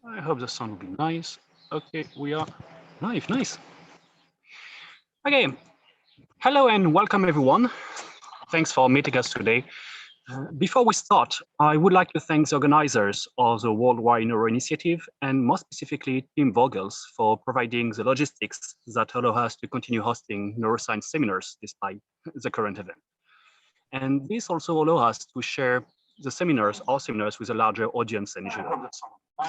I hope the sound will be nice. Okay, we are nice, nice. Okay, hello and welcome everyone. Thanks for meeting us today. Before we start, I would like to thank the organizers of the Worldwide Neuro Initiative and more specifically Tim Vogels for providing the logistics that allow us to continue hosting neuroscience seminars despite the current event. And this also allows us to share our seminars with a larger audience than usual.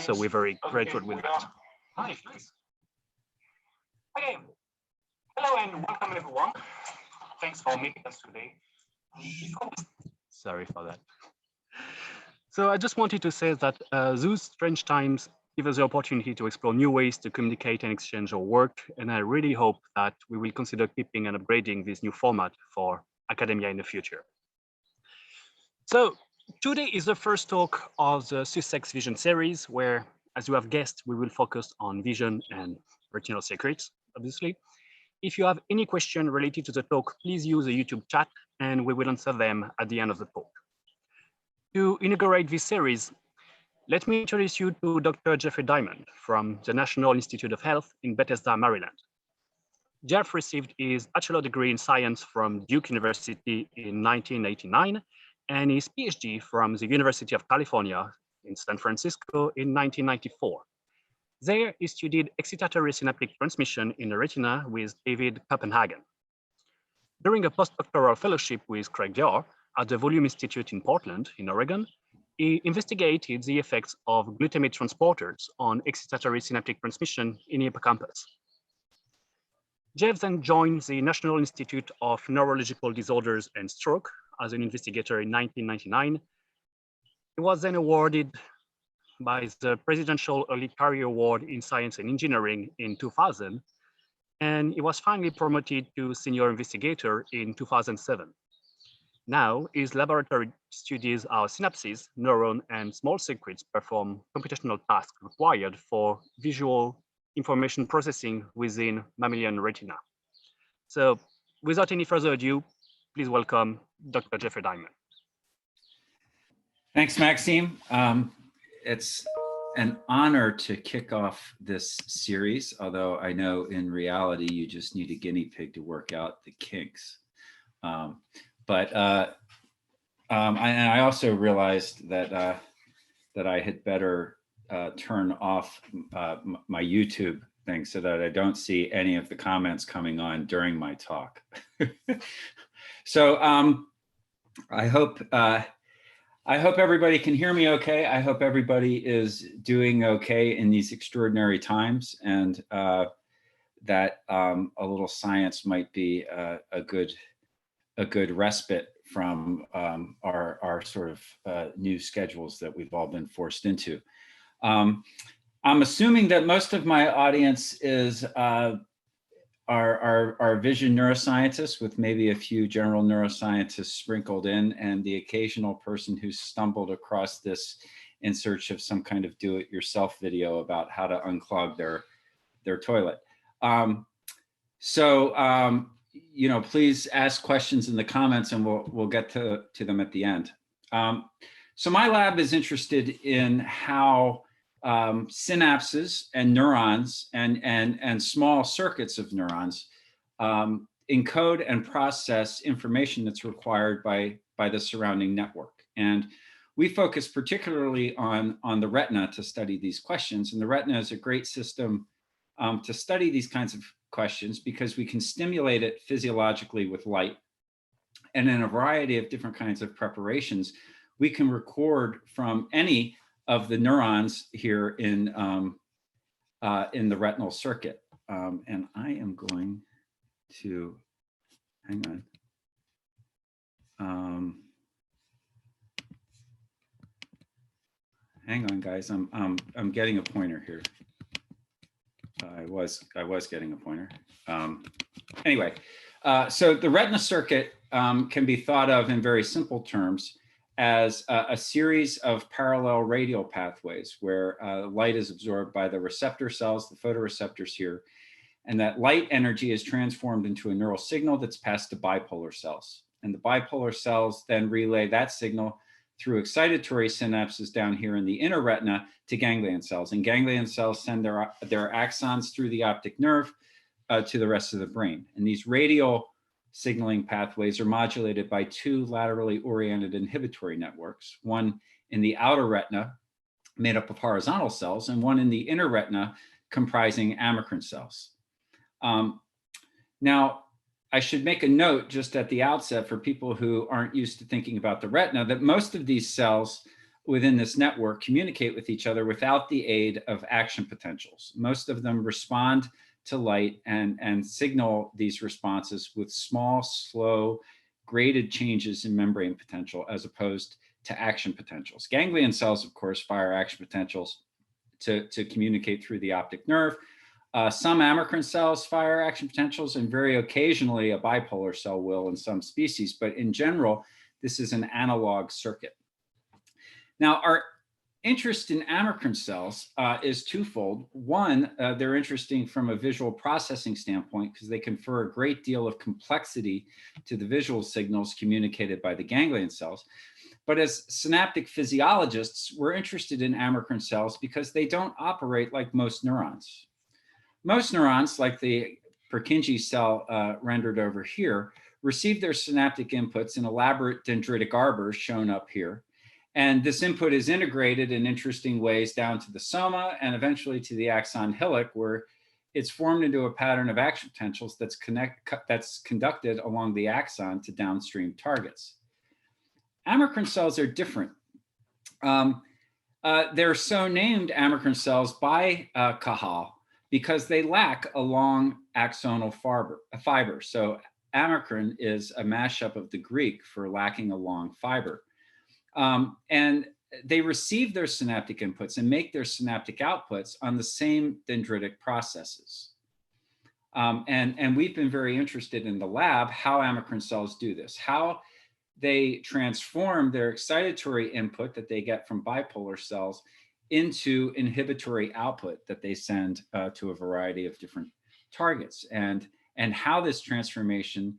So we're very grateful with that. Nice. Okay. Hello and welcome everyone. Thanks for meeting us today. Sorry for that. So I just wanted to say that those strange times give us the opportunity to explore new ways to communicate and exchange our work. And I really hope that we will consider keeping and upgrading this new format for academia in the future. So today is the first talk of the Sussex Vision series, where, as you have guessed, we will focus on vision and retinal circuits, obviously. If you have any question related to the talk, please use the YouTube chat and we will answer them at the end of the talk. To inaugurate this series, let me introduce you to Dr. Jeffrey Diamond from the National Institute of Health in Bethesda, Maryland. Jeff received his bachelor degree in science from Duke University in 1989 and his PhD from the University of California in San Francisco in 1994. There, he studied excitatory synaptic transmission in the retina with David Copenhagen. During a postdoctoral fellowship with Craig Dior at the Volume Institute in Portland, in Oregon, he investigated the effects of glutamate transporters on excitatory synaptic transmission in the hippocampus. Jeff then joined the National Institute of Neurological Disorders and Stroke as an investigator in 1999. He was then awarded by the Presidential Early Career Award in Science and Engineering in 2000, and he was finally promoted to senior investigator in 2007. Now, his laboratory studies how synapses, neuron, and small circuits perform computational tasks required for visual information processing within mammalian retina. So, without any further ado, please welcome Dr. Jeffrey Diamond. Thanks, Maxime. It's an honor to kick off this series, although I know in reality you just need a guinea pig to work out the kinks. I also realized that that I had better turn off my YouTube thing so that I don't see any of the comments coming on during my talk. So I hope everybody can hear me okay. I hope everybody is doing okay in these extraordinary times, and that a little science might be a good respite from our sort of new schedules that we've all been forced into. I'm assuming that most of my audience is our vision neuroscientists, with maybe a few general neuroscientists sprinkled in, and the occasional person who stumbled across this in search of some kind of do-it-yourself video about how to unclog their toilet. You know, please ask questions in the comments and we'll get to them at the end. So my lab is interested in how synapses and neurons and small circuits of neurons encode and process information that's required by the surrounding network. And we focus particularly on the retina to study these questions. And the retina is a great system to study these kinds of questions because we can stimulate it physiologically with light. And in a variety of different kinds of preparations, we can record from any of the neurons here in the retinal circuit. And I am going to, hang on. Hang on, guys. I'm getting a pointer here. I was getting a pointer. Anyway, so the retina circuit can be thought of in very simple terms as a series of parallel radial pathways where light is absorbed by the receptor cells, the photoreceptors here, and that light energy is transformed into a neural signal that's passed to bipolar cells. And the bipolar cells then relay that signal through excitatory synapses down here in the inner retina to ganglion cells. And ganglion cells send their axons through the optic nerve to the rest of the brain. And these radial signaling pathways are modulated by two laterally oriented inhibitory networks, one in the outer retina made up of horizontal cells and one in the inner retina comprising amacrine cells. Now, I should make a note just at the outset for people who aren't used to thinking about the retina that most of these cells within this network communicate with each other without the aid of action potentials. Most of them respond to light and signal these responses with small, slow, graded changes in membrane potential as opposed to action potentials. Ganglion cells, of course, fire action potentials to communicate through the optic nerve. Some amacrine cells fire action potentials, and very occasionally a bipolar cell will in some species, but in general, this is an analog circuit. Now, our interest in amacrine cells is twofold. One, they're interesting from a visual processing standpoint because they confer a great deal of complexity to the visual signals communicated by the ganglion cells. But as synaptic physiologists, we're interested in amacrine cells because they don't operate like most neurons. Most neurons, like the Purkinje cell rendered over here, receive their synaptic inputs in elaborate dendritic arbors shown up here. And this input is integrated in interesting ways down to the soma and eventually to the axon hillock, where it's formed into a pattern of action potentials that's conducted along the axon to downstream targets. Amacrine cells are different. They're so named amacrine cells by Cajal because they lack a long axonal fiber. So amacrine is a mashup of the Greek for lacking a long fiber. And they receive their synaptic inputs and make their synaptic outputs on the same dendritic processes. And we've been very interested in the lab how amacrine cells do this, how they transform their excitatory input that they get from bipolar cells into inhibitory output that they send to a variety of different targets, and how this transformation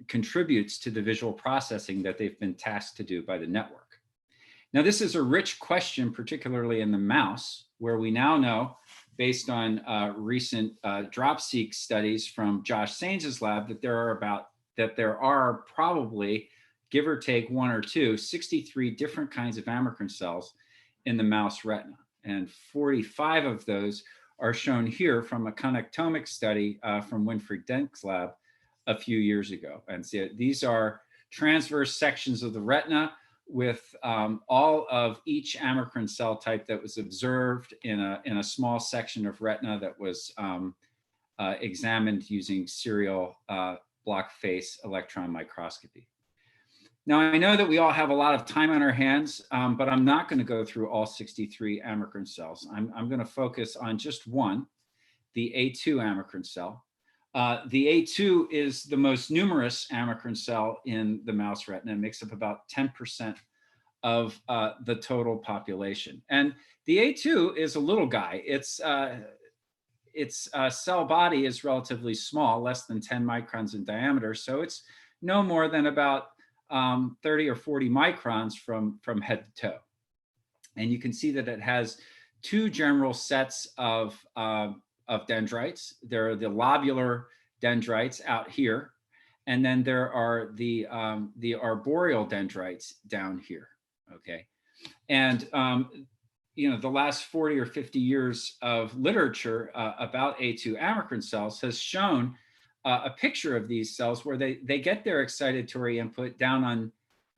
contributes to the visual processing that they've been tasked to do by the network. Now, this is a rich question, particularly in the mouse, where we now know, based on recent drop-seq studies from Josh Saines's lab, that there are probably, give or take one or two, 63 different kinds of amacrine cells in the mouse retina. And 45 of those are shown here from a connectomic study from Winfried Denk's lab a few years ago. And so these are transverse sections of the retina with all of each amacrine cell type that was observed in a small section of retina that was examined using serial block face electron microscopy. Now, I know that we all have a lot of time on our hands, but I'm not going to go through all 63 amacrine cells. I'm going to focus on just one, the A2 amacrine cell. The A2 is the most numerous amacrine cell in the mouse retina. It makes up about 10% of the total population. And the A2 is a little guy. Its cell body is relatively small, less than 10 microns in diameter. So it's no more than about 30 or 40 microns from head to toe. And you can see that it has two general sets of dendrites. There are the lobular dendrites out here, and then there are the arboreal dendrites down here. Okay, and the last 40 or 50 years of literature about A2 amacrine cells has shown a picture of these cells where they get their excitatory input down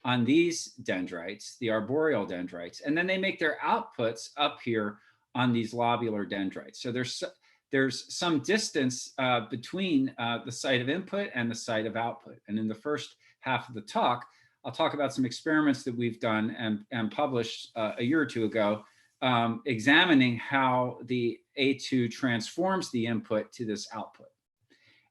on these dendrites, the arboreal dendrites, and then they make their outputs up here on these lobular dendrites. So there's some distance between the site of input and the site of output. And in the first half of the talk, I'll talk about some experiments that we've done and published a year or two ago, examining how the A2 transforms the input to this output.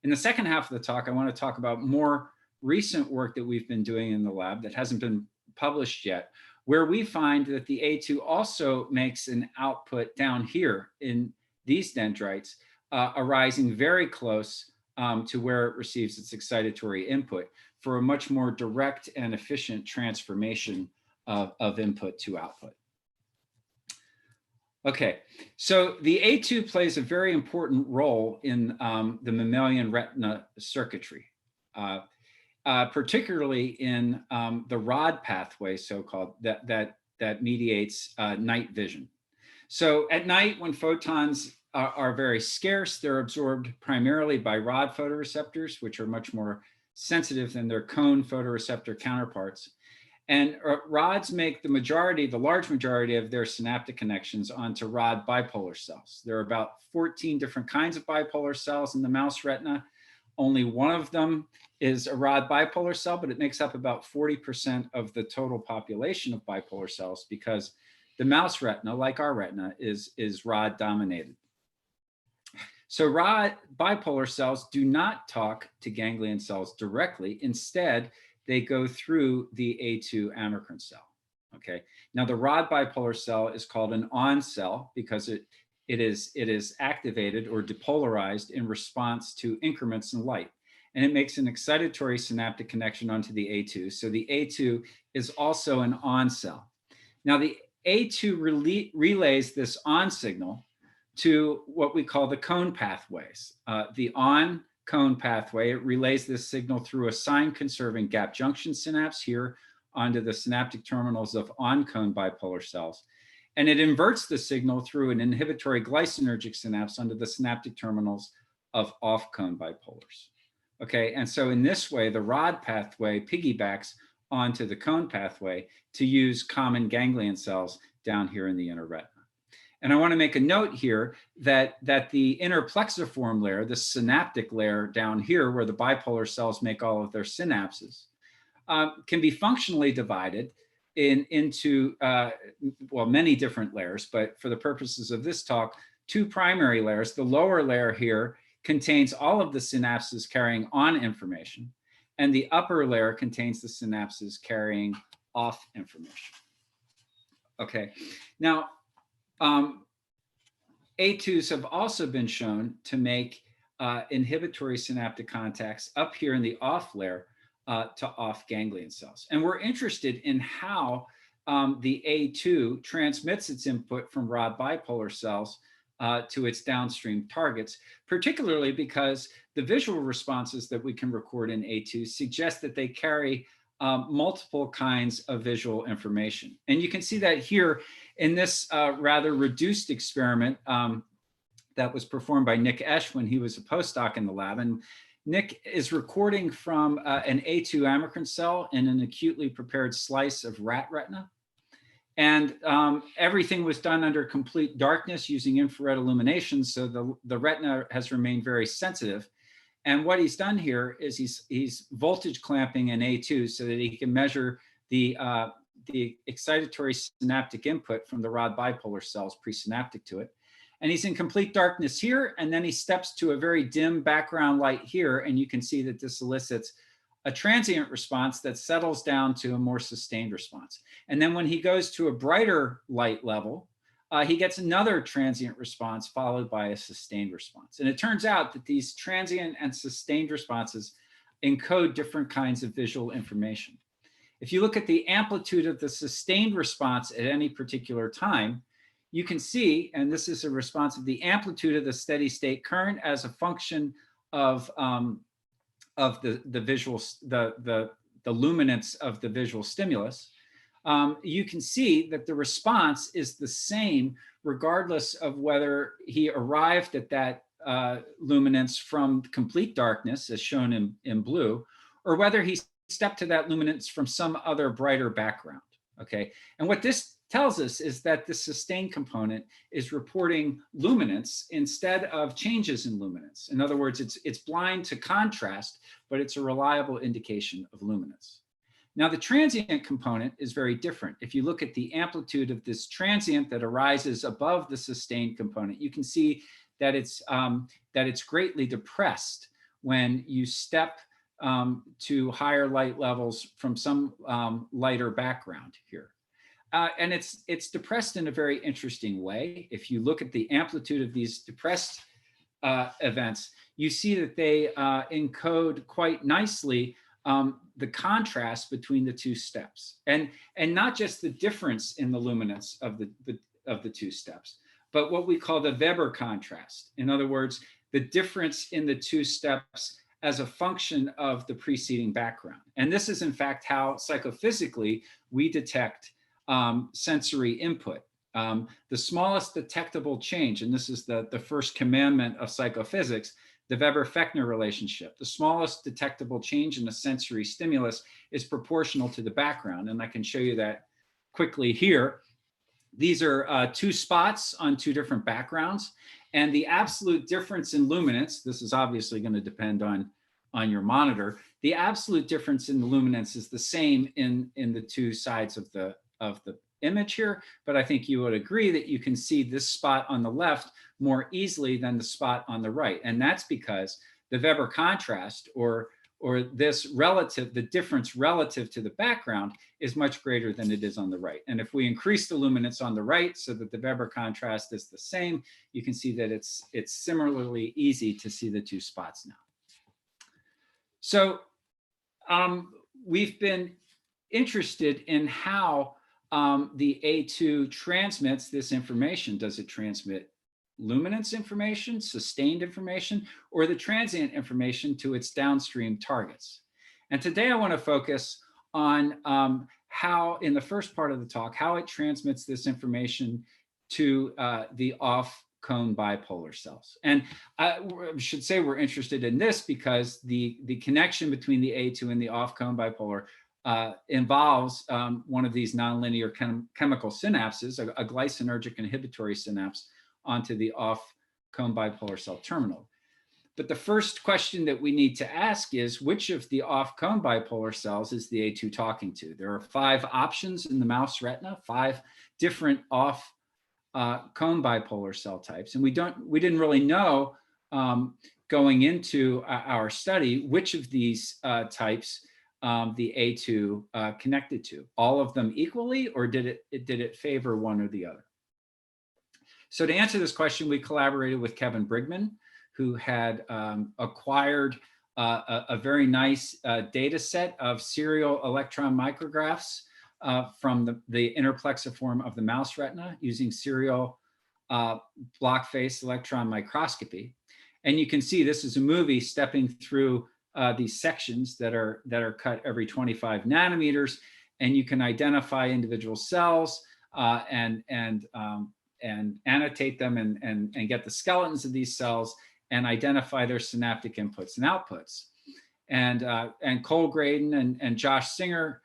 In the second half of the talk, I want to talk about more recent work that we've been doing in the lab that hasn't been published yet, where we find that the A2 also makes an output down here in these dendrites, arising very close to where it receives its excitatory input for a much more direct and efficient transformation of input to output. Okay, so the A2 plays a very important role in the mammalian retina circuitry, particularly in the rod pathway, so-called, that mediates night vision. So at night, when photons are very scarce, they're absorbed primarily by rod photoreceptors, which are much more sensitive than their cone photoreceptor counterparts. And rods make the large majority of their synaptic connections onto rod bipolar cells. There are about 14 different kinds of bipolar cells in the mouse retina. Only one of them is a rod bipolar cell, but it makes up about 40% of the total population of bipolar cells, because the mouse retina, like our retina, is rod dominated. So rod bipolar cells do not talk to ganglion cells directly. Instead, they go through the A2 amacrine cell. Okay. Now the rod bipolar cell is called an on cell because it is activated or depolarized in response to increments in light, and it makes an excitatory synaptic connection onto the A2. So the A2 is also an on cell. Now the A2 relays this on signal to what we call the cone pathways. The on cone pathway, it relays this signal through a sign-conserving gap junction synapse here onto the synaptic terminals of on-cone bipolar cells. And it inverts the signal through an inhibitory glycinergic synapse onto the synaptic terminals of off-cone bipolars. Okay, and so in this way, the rod pathway piggybacks onto the cone pathway to use common ganglion cells down here in the inner retina. And I want to make a note here that the inner plexiform layer, the synaptic layer down here where the bipolar cells make all of their synapses, can be functionally divided into, well, many different layers, but for the purposes of this talk, two primary layers. The lower layer here contains all of the synapses carrying on information, and the upper layer contains the synapses carrying off information. Okay, now, A2s have also been shown to make inhibitory synaptic contacts up here in the off layer to off ganglion cells. And we're interested in how the A2 transmits its input from rod bipolar cells to its downstream targets, particularly because the visual responses that we can record in A2 suggest that they carry multiple kinds of visual information. And you can see that here in this rather reduced experiment that was performed by Nick Esch when he was a postdoc in the lab. And Nick is recording from an A2 amacrine cell in an acutely prepared slice of rat retina. And everything was done under complete darkness using infrared illumination. So the retina has remained very sensitive. And what he's done here is he's voltage clamping an A2 so that he can measure the excitatory synaptic input from the rod bipolar cells presynaptic to it. And he's in complete darkness here, and then he steps to a very dim background light here, and you can see that this elicits a transient response that settles down to a more sustained response. And then when he goes to a brighter light level, he gets another transient response followed by a sustained response. And it turns out that these transient and sustained responses encode different kinds of visual information. If you look at the amplitude of the sustained response at any particular time, you can see, and this is a response of the amplitude of the steady state current as a function of the luminance of the visual stimulus. You can see that the response is the same regardless of whether he arrived at that luminance from complete darkness, as shown in blue, or whether he stepped to that luminance from some other brighter background. Okay, and what this tells us is that the sustained component is reporting luminance instead of changes in luminance. In other words, it's blind to contrast, but it's a reliable indication of luminance. Now, the transient component is very different. If you look at the amplitude of this transient that arises above the sustained component, you can see that it's greatly depressed when you step to higher light levels from some lighter background here. And it's depressed in a very interesting way. If you look at the amplitude of these depressed events, you see that they encode quite nicely the contrast between the two steps, and not just the difference in the luminance of the two steps, but what we call the Weber contrast. In other words, the difference in the two steps as a function of the preceding background. And this is in fact how psychophysically we detect sensory input. The smallest detectable change, and this is the first commandment of psychophysics, the Weber-Fechner relationship. The smallest detectable change in a sensory stimulus is proportional to the background. And I can show you that quickly here. These are two spots on two different backgrounds. And the absolute difference in luminance, this is obviously going to depend on your monitor. The absolute difference in the luminance is the same in the two sides of the image here, but I think you would agree that you can see this spot on the left more easily than the spot on the right. And that's because the Weber contrast, or this relative, the difference relative to the background, is much greater than it is on the right. And if we increase the luminance on the right so that the Weber contrast is the same, you can see that it's similarly easy to see the two spots now. So we've been interested in how the A2 transmits this information. Does it transmit luminance information, sustained information, or the transient information to its downstream targets? And today I want to focus on how, in the first part of the talk, how it transmits this information to the off-cone bipolar cells. And I should say we're interested in this because the connection between the A2 and the off-cone bipolar involves one of these nonlinear chemical synapses, a glycinergic inhibitory synapse, onto the off-cone bipolar cell terminal. But the first question that we need to ask is, which of the off-cone bipolar cells is the A2 talking to? There are 5 options in the mouse retina, 5 different off-cone bipolar cell types. And we didn't really know going into our study which of these types the A2 connected to. All of them equally, or did it favor one or the other? So to answer this question, we collaborated with Kevin Brigman, who had acquired a very nice data set of serial electron micrographs from the interplexiform of the mouse retina using serial block face electron microscopy. And you can see this is a movie stepping through these sections that are cut every 25 nanometers, and you can identify individual cells and annotate them and get the skeletons of these cells and identify their synaptic inputs and outputs. And Cole Graydon and Josh Singer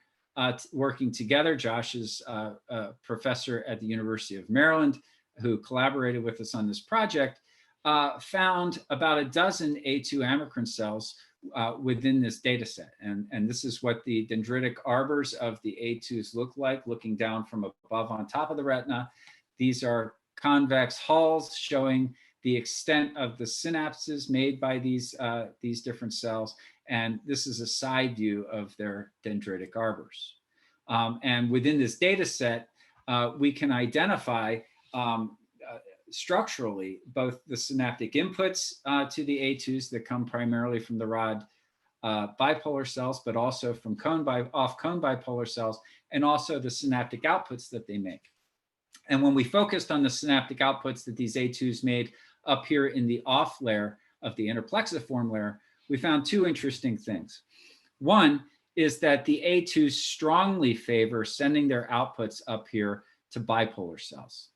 working together. Josh is a professor at the University of Maryland who collaborated with us on this project, found about a dozen A2 Amacrine cells within this data set. And this is what the dendritic arbors of the A2s look like, looking down from above on top of the retina. These are convex hulls showing the extent of the synapses made by these different cells. And this is a side view of their dendritic arbors. And within this data set, we can identify structurally both the synaptic inputs to the A2s that come primarily from the rod bipolar cells, but also from off-cone bipolar cells, and also the synaptic outputs that they make. And when we focused on the synaptic outputs that these A2s made up here in the off layer of the interplexiform layer, we found 2 interesting things. One is that the A2s strongly favor sending their outputs up here to bipolar cells.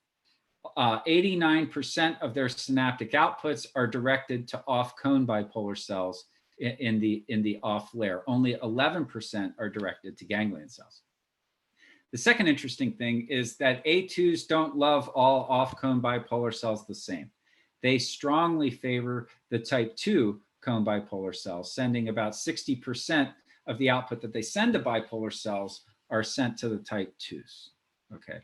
89% of their synaptic outputs are directed to off-cone bipolar cells in the off layer. Only 11% are directed to ganglion cells. The second interesting thing is that A2s don't love all off-cone bipolar cells the same. They strongly favor the type 2 cone bipolar cells, sending about 60% of the output that they send to bipolar cells are sent to the type 2s. Okay.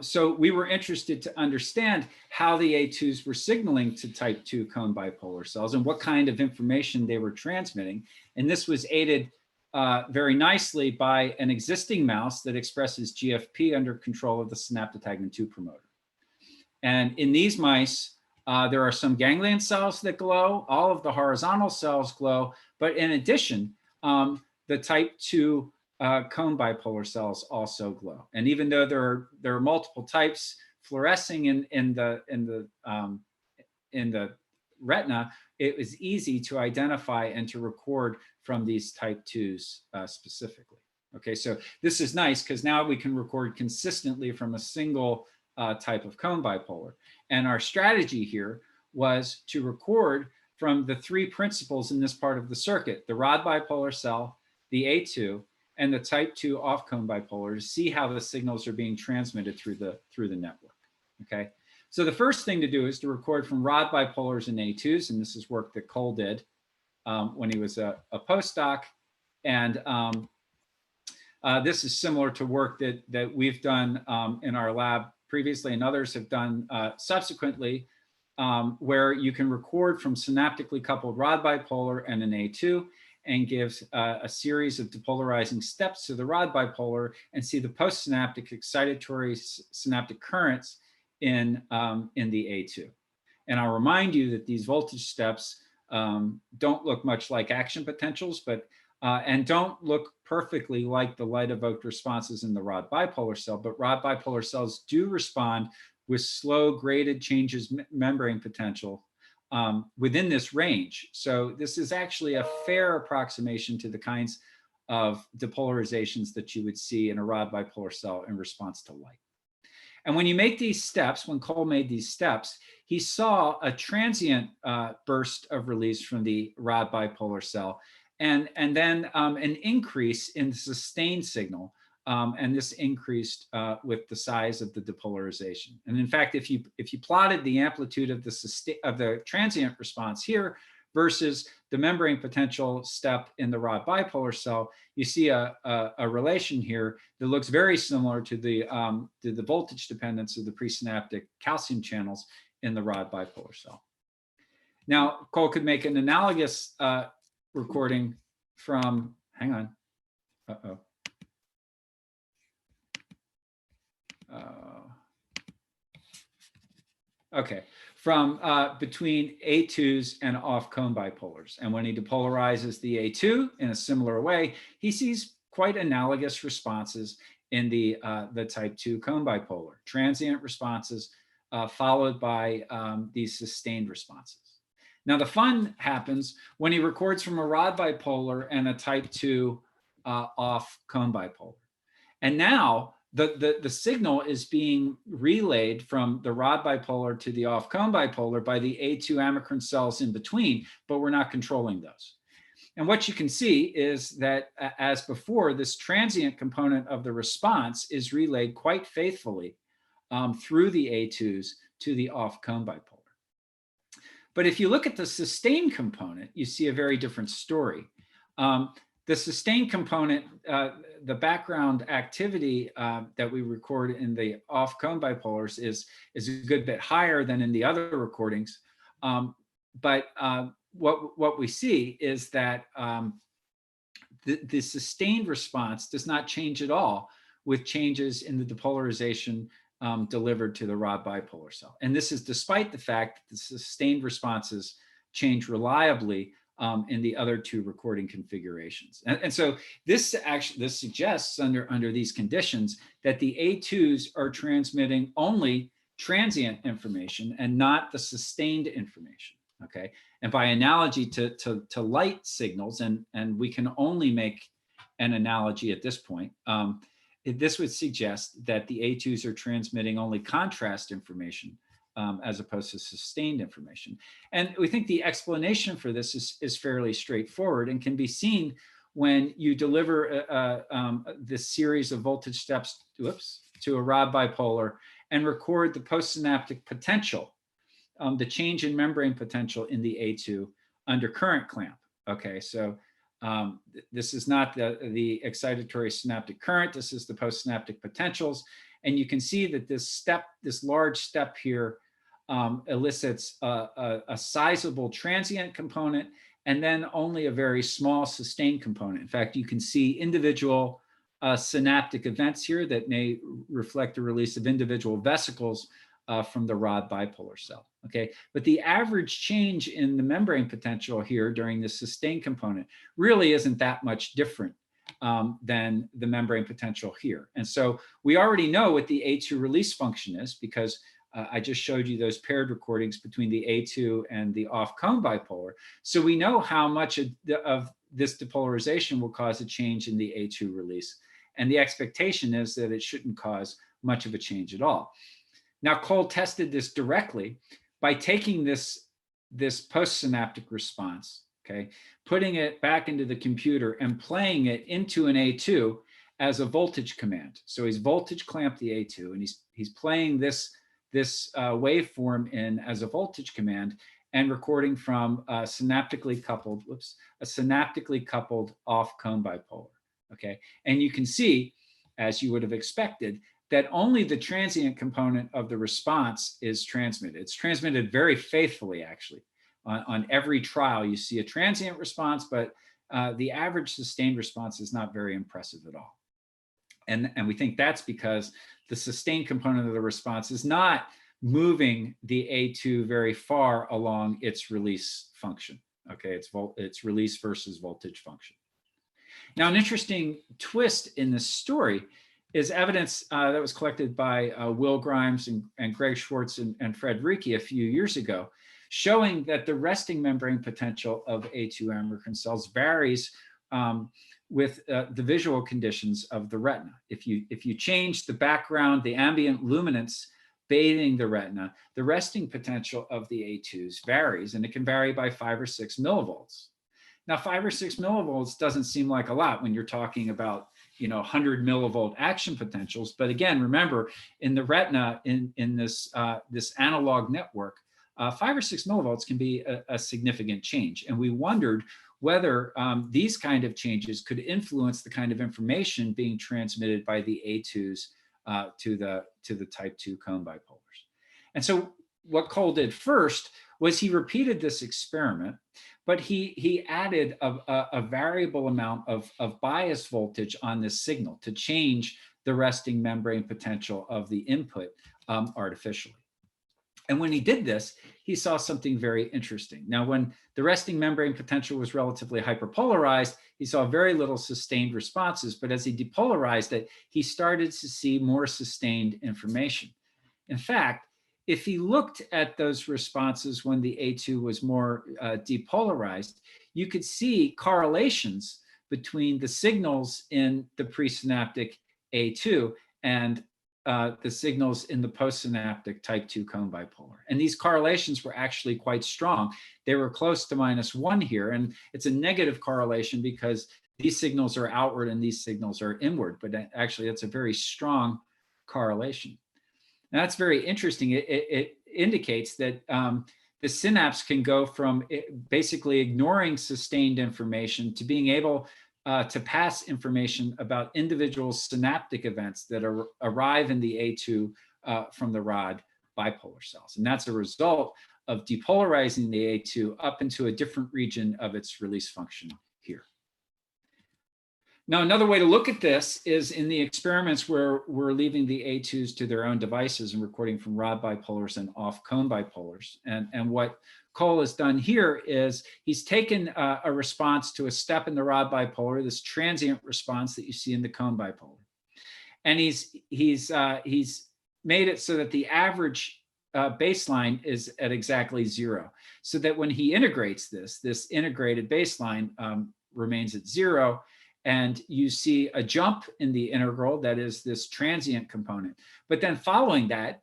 So we were interested to understand how the A2s were signaling to type 2 cone bipolar cells and what kind of information they were transmitting. And this was aided very nicely by an existing mouse that expresses GFP under control of the synaptotagmin 2 promoter. And in these mice, there are some ganglion cells that glow, all of the horizontal cells glow, but in addition, the type 2 cone bipolar cells also glow. And even though there are multiple types fluorescing in the retina, it was easy to identify and to record from these type 2s specifically. Okay, so this is nice because now we can record consistently from a single type of cone bipolar. And our strategy here was to record from the 3 principles in this part of the circuit, the rod bipolar cell, the A2, and the type 2 off cone bipolar, to see how the signals are being transmitted through the network. Okay, so the first thing to do is to record from rod bipolars and A2s, and this is work that Cole did when he was a postdoc. And this is similar to work that we've done in our lab previously and others have done subsequently, where you can record from synaptically coupled rod bipolar and an A2 and gives a series of depolarizing steps to the rod bipolar and see the postsynaptic excitatory synaptic currents in the A2. And I'll remind you that these voltage steps don't look much like action potentials, but and don't look perfectly like the light evoked responses in the rod bipolar cell, but rod bipolar cells do respond with slow graded changes membrane potential within this range. So this is actually a fair approximation to the kinds of depolarizations that you would see in a rod bipolar cell in response to light. And when you make these steps, when Cole made these steps, he saw a transient burst of release from the rod bipolar cell, and then an increase in the sustained signal. And this increased with the size of the depolarization. And in fact, if you plotted the amplitude of the transient response here versus the membrane potential step in the rod bipolar cell, you see a relation here that looks very similar to the voltage dependence of the presynaptic calcium channels in the rod bipolar cell. Now, Cole could make an analogous recording from, hang on, okay, from between A2s and off cone bipolars. And when he depolarizes the A2 in a similar way, he sees quite analogous responses in the type 2 cone bipolar, transient responses followed by these sustained responses. Now the fun happens when he records from a rod bipolar and a type 2 off cone bipolar. And now the signal is being relayed from the rod bipolar to the off cone bipolar by the A2 amacrine cells in between, but we're not controlling those. And what you can see is that, as before, this transient component of the response is relayed quite faithfully through the A2s to the off cone bipolar. But if you look at the sustained component, you see a very different story. The sustained component, the background activity that we record in the off cone bipolars is a good bit higher than in the other recordings. But what we see is that the sustained response does not change at all with changes in the depolarization delivered to the rod bipolar cell. And this is despite the fact that the sustained responses change reliably in the other 2 recording configurations. And so this suggests under these conditions that the A2s are transmitting only transient information and not the sustained information, okay? And by analogy to light signals, and we can only make an analogy at this point, this would suggest that the A2s are transmitting only contrast information as opposed to sustained information. And we think the explanation for this is fairly straightforward and can be seen when you deliver this series of voltage steps to a rod bipolar and record the postsynaptic potential, the change in membrane potential in the A2 under current clamp. Okay, so this is not the excitatory synaptic current, this is the postsynaptic potentials. And you can see that this large step here elicits a sizable transient component and then only a very small sustained component. In fact, you can see individual synaptic events here that may reflect the release of individual vesicles from the rod bipolar cell. Okay, but the average change in the membrane potential here during the sustained component really isn't that much different than the membrane potential here. And so we already know what the A2 release function is, because I just showed you those paired recordings between the A2 and the off-cone bipolar. So we know how much of this depolarization will cause a change in the A2 release. And the expectation is that it shouldn't cause much of a change at all. Now, Cole tested this directly by taking this postsynaptic response, okay, putting it back into the computer and playing it into an A2 as a voltage command. So he's voltage clamped the A2, and he's playing this waveform in as a voltage command and recording from a synaptically coupled off-cone bipolar, okay? And you can see, as you would have expected, that only the transient component of the response is transmitted. It's transmitted very faithfully, actually. On every trial, you see a transient response, but the average sustained response is not very impressive at all. And we think that's because the sustained component of the response is not moving the A2 very far along its release function. Okay, it's release versus voltage function. Now, an interesting twist in this story is evidence that was collected by Will Grimes and Greg Schwartz and Fred Ricci a few years ago, showing that the resting membrane potential of A2 Amacrine cells varies with the visual conditions of the retina. If you change the background, the ambient luminance bathing the retina, the resting potential of the A2s varies, and it can vary by 5 or 6 millivolts. Now, 5 or 6 millivolts doesn't seem like a lot when you're talking about 100 millivolt action potentials. But again, remember, in the retina, in this analog network, 5 or 6 millivolts can be a significant change. And we wondered whether these kind of changes could influence the kind of information being transmitted by the A2s to the type 2 cone bipolars. And so what Cole did first was he repeated this experiment, but he added a variable amount of bias voltage on this signal to change the resting membrane potential of the input artificially. And when he did this, he saw something very interesting. Now, when the resting membrane potential was relatively hyperpolarized, he saw very little sustained responses, but as he depolarized it, he started to see more sustained information. In fact, if he looked at those responses when the A2 was more depolarized, you could see correlations between the signals in the presynaptic A2 and the signals in the postsynaptic type 2 cone bipolar. And these correlations were actually quite strong. They were close to -1 here, and it's a negative correlation because these signals are outward and these signals are inward, but actually that's a very strong correlation. Now, that's very interesting. It indicates that the synapse can go from basically ignoring sustained information to being able to pass information about individual synaptic events that arrive in the A2 from the rod bipolar cells. And that's a result of depolarizing the A2 up into a different region of its release function here. Now, another way to look at this is in the experiments where we're leaving the A2s to their own devices and recording from rod bipolars and off-cone bipolars. And what Cole has done here is he's taken a response to a step in the rod bipolar, this transient response that you see in the cone bipolar. And he's made it so that the average baseline is at exactly 0. So that when he integrates this integrated baseline remains at 0. And you see a jump in the integral, that is this transient component. But then following that,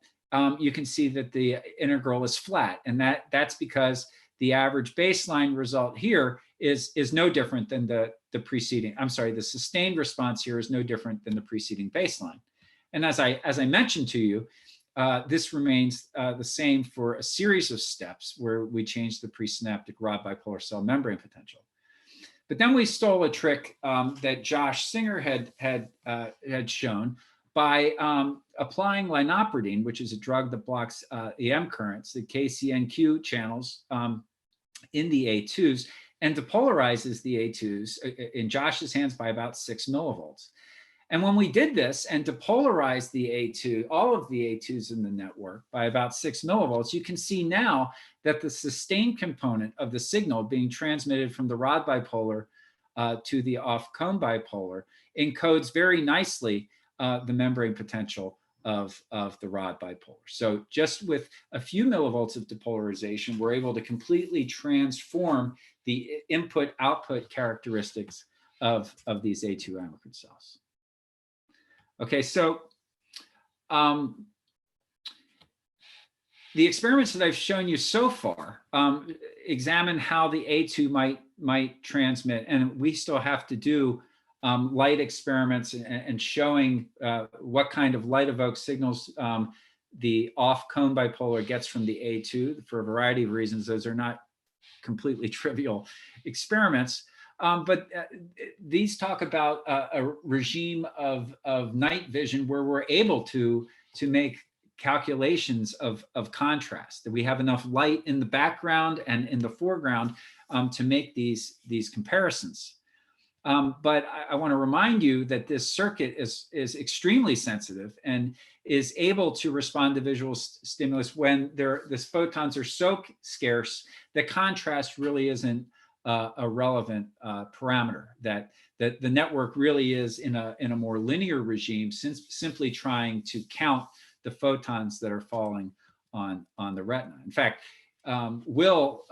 you can see that the integral is flat. And that's because the average baseline result here is no different than the preceding, the sustained response here is no different than the preceding baseline. And as I mentioned to you, this remains the same for a series of steps where we change the presynaptic rod bipolar cell membrane potential. But then we stole a trick that Josh Singer had shown by applying linopridine, which is a drug that blocks EM currents, the KCNQ channels in the A2s, and depolarizes the A2s in Josh's hands by about 6 millivolts. And when we did this and depolarized the A2, all of the A2s in the network by about 6 millivolts, you can see now that the sustained component of the signal being transmitted from the rod bipolar to the off-cone bipolar encodes very nicely the membrane potential of the rod bipolar. So just with a few millivolts of depolarization, we're able to completely transform the input-output characteristics of these A2 Amacrine cells. Okay, so the experiments that I've shown you so far examine how the A2 might transmit, and we still have to do light experiments and showing what kind of light evoked signals the off-cone bipolar gets from the A2 for a variety of reasons. Those are not completely trivial experiments. But these talk about a regime of night vision where we're able to make calculations of contrast, that we have enough light in the background and in the foreground to make these comparisons. But I want to remind you that this circuit is extremely sensitive and is able to respond to visual stimulus when the photons are so scarce that contrast really isn't a relevant parameter, that the network really is in a more linear regime, simply trying to count the photons that are falling on the retina. In fact, Will,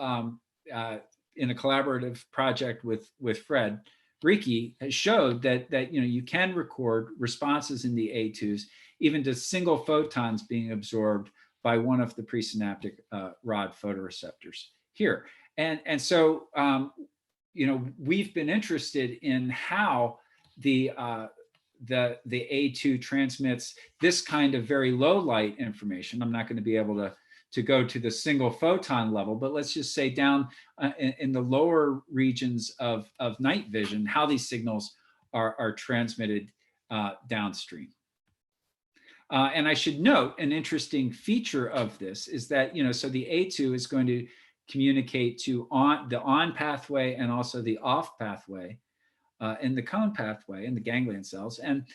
in a collaborative project with Fred Ricci, has showed that you can record responses in the A2s even to single photons being absorbed by one of the presynaptic rod photoreceptors here. And so, we've been interested in how the A2 transmits this kind of very low light information. I'm not going to be able to go to the single photon level, but let's just say down in the lower regions of night vision, how these signals are transmitted downstream. And I should note an interesting feature of this is that, so the A2 is going to communicate to the on pathway and also the off pathway in the cone pathway in the ganglion cells. And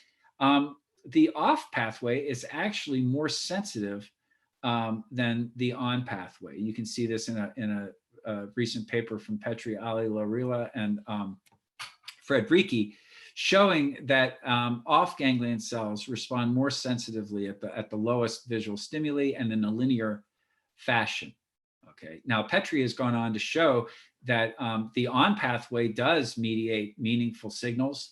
the off pathway is actually more sensitive than the on pathway. You can see this in a recent paper from Petri, Ali Larila, and Fred Ricci, showing that off ganglion cells respond more sensitively at the lowest visual stimuli and in a linear fashion. Okay. Now, Petri has gone on to show that the on pathway does mediate meaningful signals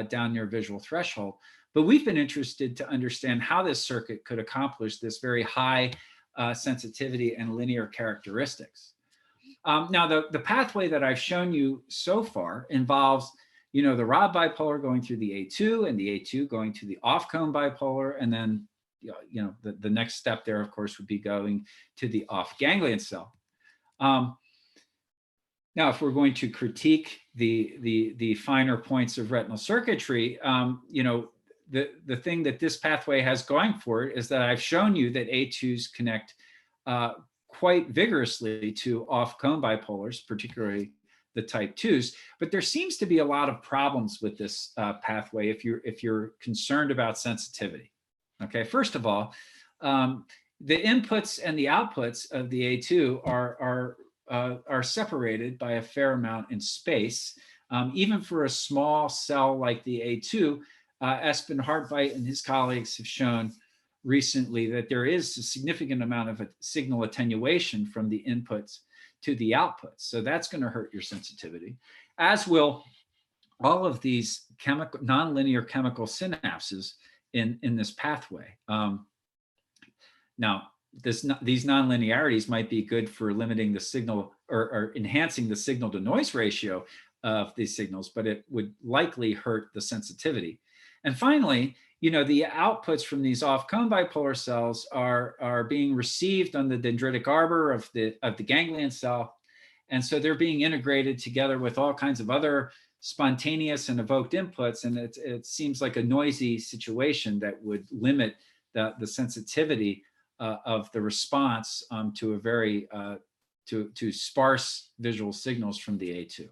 down near visual threshold, but we've been interested to understand how this circuit could accomplish this very high sensitivity and linear characteristics. Now, the pathway that I've shown you so far involves, the rod bipolar going through the A2 and the A2 going to the off-cone bipolar, and then the next step there, of course, would be going to the off ganglion cell. Now, if we're going to critique the finer points of retinal circuitry, the thing that this pathway has going for it is that I've shown you that A2s connect quite vigorously to off-cone bipolars, particularly the type 2s, but there seems to be a lot of problems with this pathway if you're concerned about sensitivity. Okay, first of all, the inputs and the outputs of the A2 are separated by a fair amount in space. Even for a small cell like the A2, Espen Hartveit and his colleagues have shown recently that there is a significant amount of signal attenuation from the inputs to the outputs. So that's going to hurt your sensitivity, as will all of these nonlinear chemical synapses in this pathway. Now, these nonlinearities might be good for limiting the signal or enhancing the signal to noise ratio of these signals, but it would likely hurt the sensitivity. And finally, the outputs from these off-cone bipolar cells are being received on the dendritic arbor of the ganglion cell. And so they're being integrated together with all kinds of other spontaneous and evoked inputs. And it seems like a noisy situation that would limit the sensitivity of the response to a very to sparse visual signals from the A2.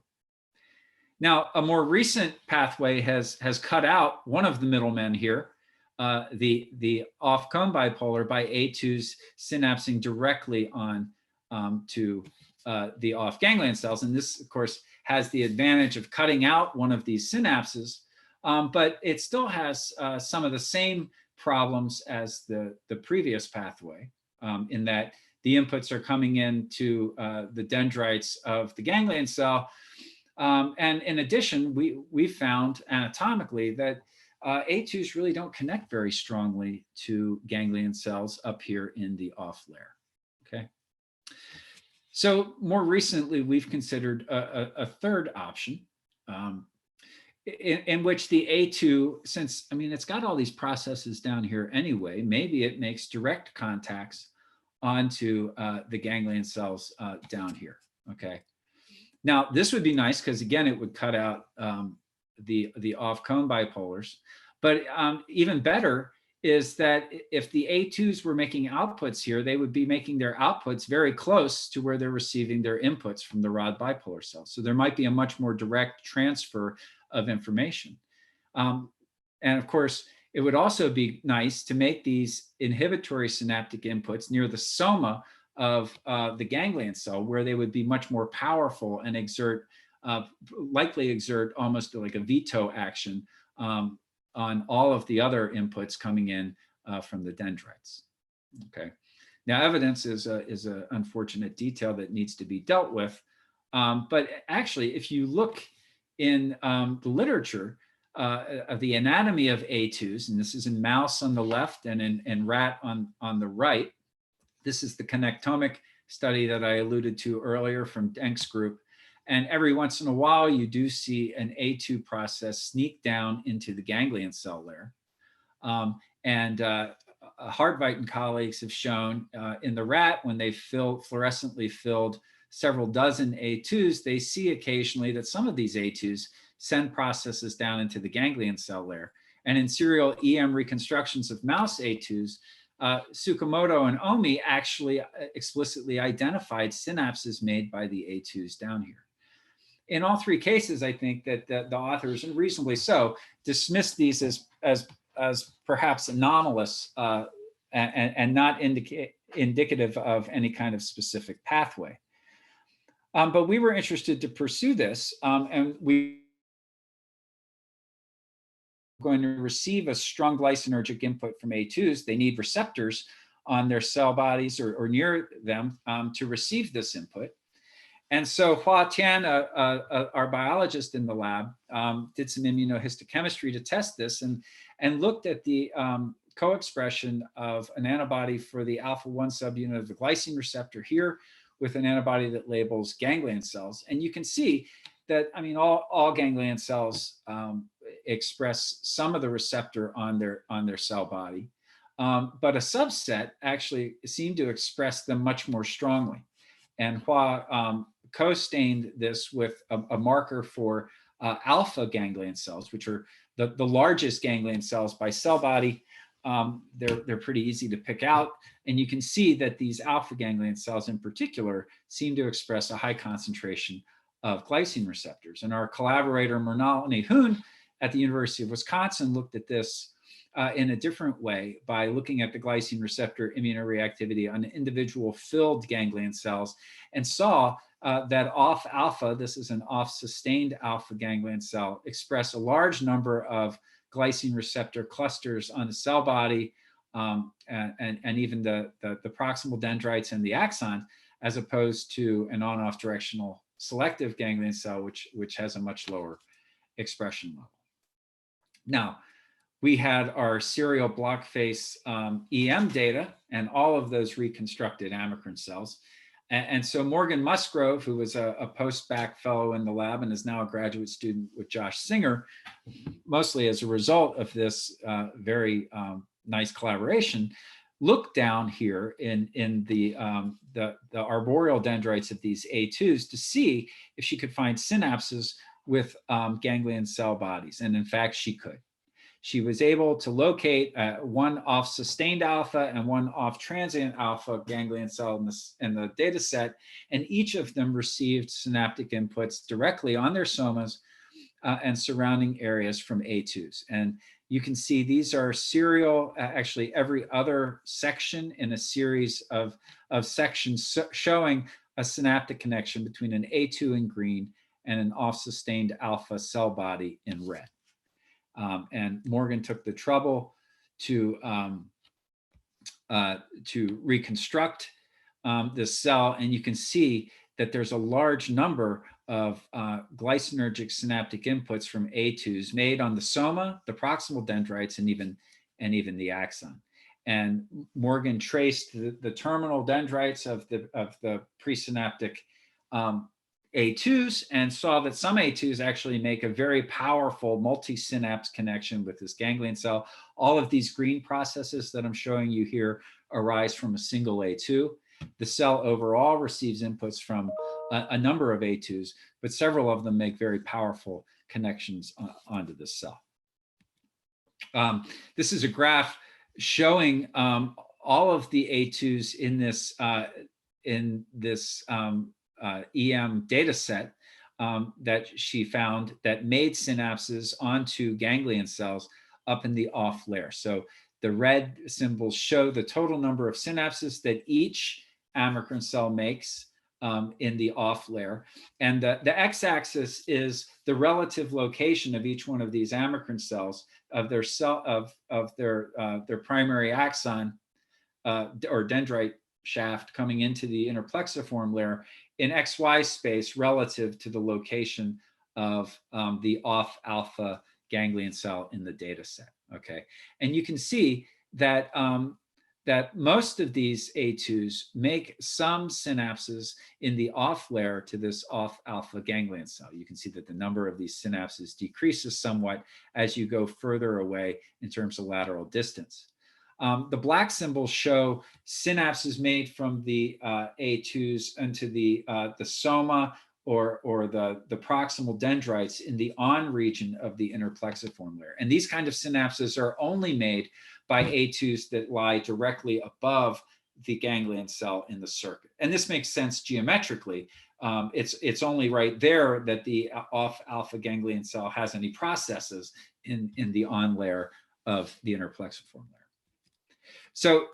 Now, a more recent pathway has cut out one of the middlemen here, the off-cone bipolar by A2s synapsing directly on to the off ganglion cells. And this, of course, has the advantage of cutting out one of these synapses, but it still has some of the same problems as the previous pathway, in that the inputs are coming into the dendrites of the ganglion cell. And in addition, we found anatomically that A2s really don't connect very strongly to ganglion cells up here in the off layer. Okay. So more recently, we've considered a third option, in which the A2, since, I mean, it's got all these processes down here anyway, maybe it makes direct contacts onto the ganglion cells down here. Okay. Now, this would be nice because, again, it would cut out the off-cone bipolars. But even better is that if the A2s were making outputs here, they would be making their outputs very close to where they're receiving their inputs from the rod bipolar cells. So there might be a much more direct transfer of information. And of course, it would also be nice to make these inhibitory synaptic inputs near the soma of the ganglion cell, where they would be much more powerful and likely exert almost like a veto action on all of the other inputs coming in from the dendrites. Okay. Now, evidence is an unfortunate detail that needs to be dealt with. But actually, if you look in the literature of the anatomy of A2s, and this is in mouse on the left and in rat on the right, this is the connectomic study that I alluded to earlier from Denk's group. And every once in a while, you do see an A2 process sneak down into the ganglion cell layer. Hartveit and colleagues have shown in the rat, when they fluorescently filled several dozen A2s, they see occasionally that some of these A2s send processes down into the ganglion cell layer. And in serial EM reconstructions of mouse A2s, Tsukamoto and Omi actually explicitly identified synapses made by the A2s down here. In all three cases, I think that the authors, and reasonably so, dismissed these as perhaps anomalous and not indicative of any kind of specific pathway. But we were interested to pursue this, and we going to receive a strong glycinergic input from A2s. They need receptors on their cell bodies or near them to receive this input. And so Hua Tian, our biologist in the lab, did some immunohistochemistry to test this and looked at the co-expression of an antibody for the alpha-1 subunit of the glycine receptor here with an antibody that labels ganglion cells. And you can see that, I mean, all ganglion cells express some of the receptor on their cell body, but a subset actually seem to express them much more strongly. And Hua co-stained this with a marker for alpha ganglion cells, which are the largest ganglion cells by cell body. They're pretty easy to pick out. And you can see that these alpha ganglion cells in particular seem to express a high concentration of glycine receptors. And our collaborator, Mrinalini Hoon at the University of Wisconsin looked at this in a different way by looking at the glycine receptor immunoreactivity on individual filled ganglion cells and saw that off alpha, this is an off sustained alpha ganglion cell, express a large number of glycine receptor clusters on the cell body and even the proximal dendrites and the axon, as opposed to an on-off directional selective ganglion cell, which has a much lower expression level. Now, we had our serial block face EM data and all of those reconstructed Amacrine cells. And so Morgan Musgrove, who was a post-bac fellow in the lab and is now a graduate student with Josh Singer, mostly as a result of this very nice collaboration, looked down here in the arboreal dendrites of these A2s to see if she could find synapses with ganglion cell bodies. And in fact, she could. She was able to locate one off sustained alpha and one off transient alpha ganglion cell in the data set, and each of them received synaptic inputs directly on their somas and surrounding areas from A2s. And you can see these are serial, actually every other section in a series of sections showing a synaptic connection between an A2 in green and an off-sustained alpha cell body in red. And Morgan took the trouble to reconstruct this cell, and you can see that there's a large number of glycinergic synaptic inputs from A2s made on the soma, the proximal dendrites, and even the axon. And Morgan traced the terminal dendrites of the presynaptic A2s and saw that some A2s actually make a very powerful multi-synapse connection with this ganglion cell. All of these green processes that I'm showing you here arise from a single A2. The cell overall receives inputs from a number of A2s, but several of them make very powerful connections onto the cell. This is a graph showing all of the A2s in this EM data set that she found that made synapses onto ganglion cells up in the off layer. So the red symbols show the total number of synapses that each amacrine cell makes in the off layer. And the x-axis is the relative location of each one of these amacrine cells of their their primary axon or dendrite shaft coming into the interplexiform layer in XY space relative to the location of the off alpha ganglion cell in the data set. Okay, and you can see that that most of these A2s make some synapses in the off layer to this off alpha ganglion cell. You can see that the number of these synapses decreases somewhat as you go further away in terms of lateral distance. The black symbols show synapses made from the A2s into the soma or the proximal dendrites in the on region of the interplexiform layer. And these kind of synapses are only made by A2s that lie directly above the ganglion cell in the circuit. And this makes sense geometrically. It's only right there that the off alpha ganglion cell has any processes in the on layer of the interplexiform layer. So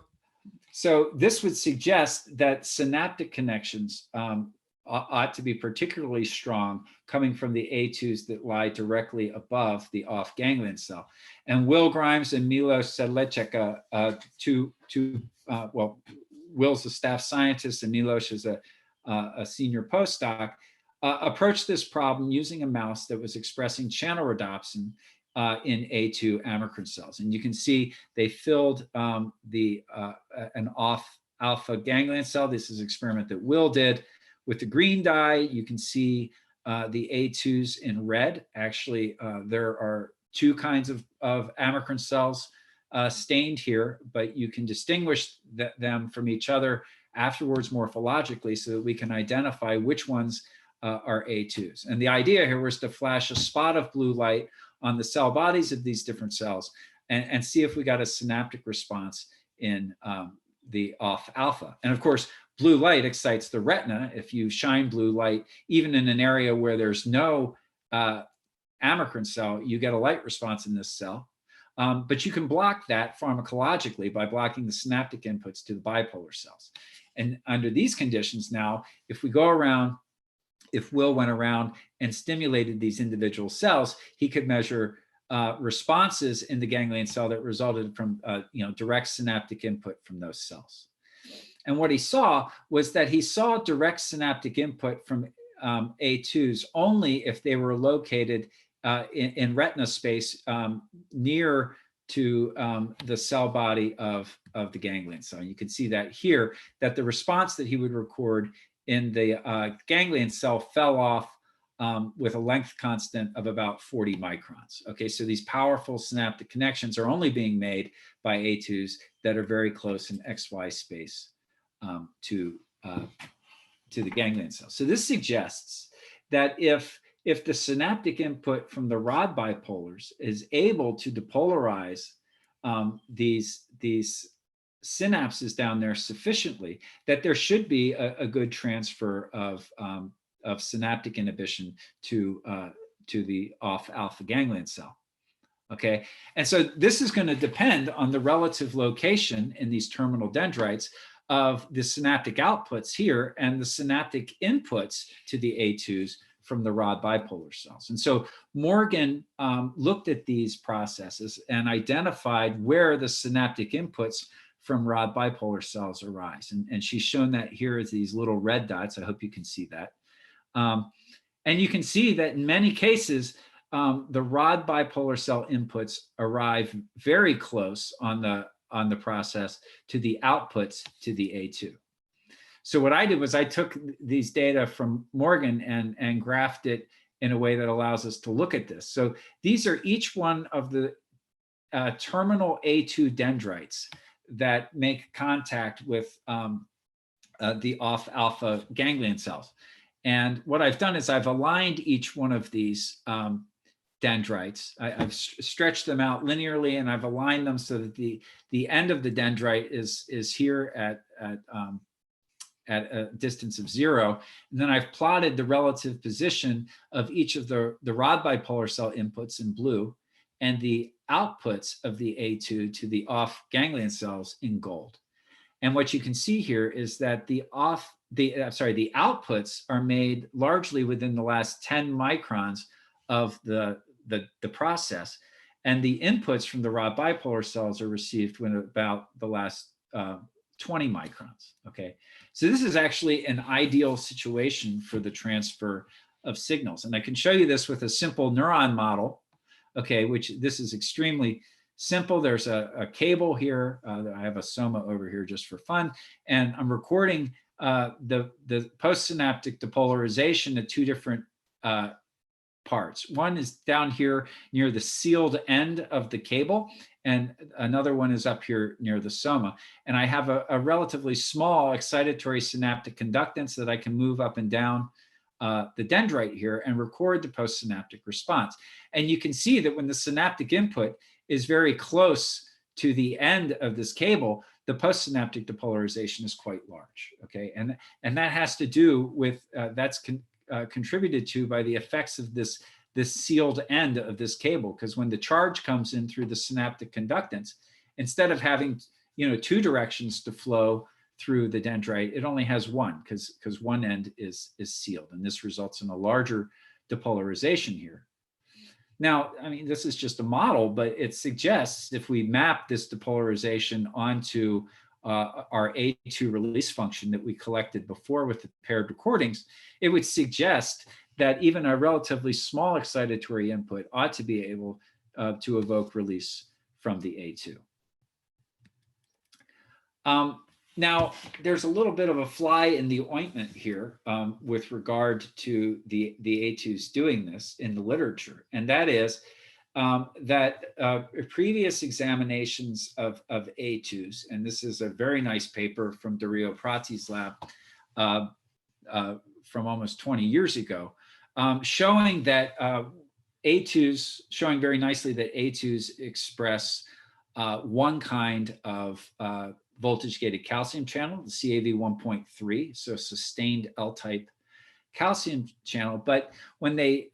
this would suggest that synaptic connections ought to be particularly strong coming from the A2s that lie directly above the off ganglion cell. And Will Grimes and Milos Sedlecek, well, Will's a staff scientist and Milos is a senior postdoc, approached this problem using a mouse that was expressing channel rhodopsin in A2 amacrine cells. And you can see they filled an off alpha ganglion cell. This is an experiment that Will did. With the green dye, you can see the A2s in red. Actually, there are two kinds of amacrine cells stained here, but you can distinguish them from each other afterwards morphologically so that we can identify which ones are A2s. And the idea here was to flash a spot of blue light on the cell bodies of these different cells and see if we got a synaptic response in the off alpha. And of course, blue light excites the retina. If you shine blue light, even in an area where there's no amacrine cell, you get a light response in this cell. But you can block that pharmacologically by blocking the synaptic inputs to the bipolar cells. And under these conditions now, if we go around, if Will went around and stimulated these individual cells, he could measure responses in the ganglion cell that resulted from direct synaptic input from those cells. And what he saw was that he saw direct synaptic input from A2s only if they were located in retina space near to the cell body of the ganglion cell. You can see that here, that the response that he would record in the ganglion cell fell off with a length constant of about 40 microns. Okay, so these powerful synaptic connections are only being made by A2s that are very close in XY space to the ganglion cell. So this suggests that if the synaptic input from the rod bipolars is able to depolarize these synapses down there sufficiently, that there should be a good transfer of synaptic inhibition to to the off alpha ganglion cell. Okay, and so this is going to depend on the relative location in these terminal dendrites of the synaptic outputs here and the synaptic inputs to the A2s from the rod bipolar cells. And so Morgan looked at these processes and identified where the synaptic inputs from rod bipolar cells arise. And she's shown that here as these little red dots. I hope you can see that. And you can see that in many cases, the rod bipolar cell inputs arrive very close on the process to the outputs to the A2. So what I did was I took these data from Morgan and graphed it in a way that allows us to look at this. So these are each one of the terminal A2 dendrites that make contact with the off alpha ganglion cells. And what I've done is I've aligned each one of these dendrites. I've stretched them out linearly, and I've aligned them so that the end of the dendrite is here at a distance of 0. And then I've plotted the relative position of each of the rod bipolar cell inputs in blue and the outputs of the A2 to the off ganglion cells in gold. And what you can see here is that the outputs are made largely within the last 10 microns of the process, and the inputs from the rod bipolar cells are received when about the last 20 microns. Okay, so this is actually an ideal situation for the transfer of signals, and I can show you this with a simple neuron model. Okay, which this is extremely simple. There's a cable here. I have a soma over here just for fun, and I'm recording the postsynaptic depolarization at 2 different parts. One is down here near the sealed end of the cable, and another one is up here near the soma. And I have a relatively small excitatory synaptic conductance that I can move up and down the dendrite here and record the postsynaptic response. And you can see that when the synaptic input is very close to the end of this cable, the postsynaptic depolarization is quite large. Okay, and that has to do with contributed to by the effects of this sealed end of this cable, because when the charge comes in through the synaptic conductance, instead of having 2 directions to flow through the dendrite, it only has one, because one end is sealed, and this results in a larger depolarization here. Now, I mean, this is just a model, but it suggests if we map this depolarization onto our A2 release function that we collected before with the paired recordings, it would suggest that even a relatively small excitatory input ought to be able to evoke release from the A2. Now, there's a little bit of a fly in the ointment here with regard to the A2s doing this in the literature, and that is that previous examinations of A2s, and this is a very nice paper from Dario Prati's lab from almost 20 years ago, showing that A2s, showing very nicely that A2s express one kind of voltage-gated calcium channel, the CAV 1.3, so sustained L-type calcium channel. But when they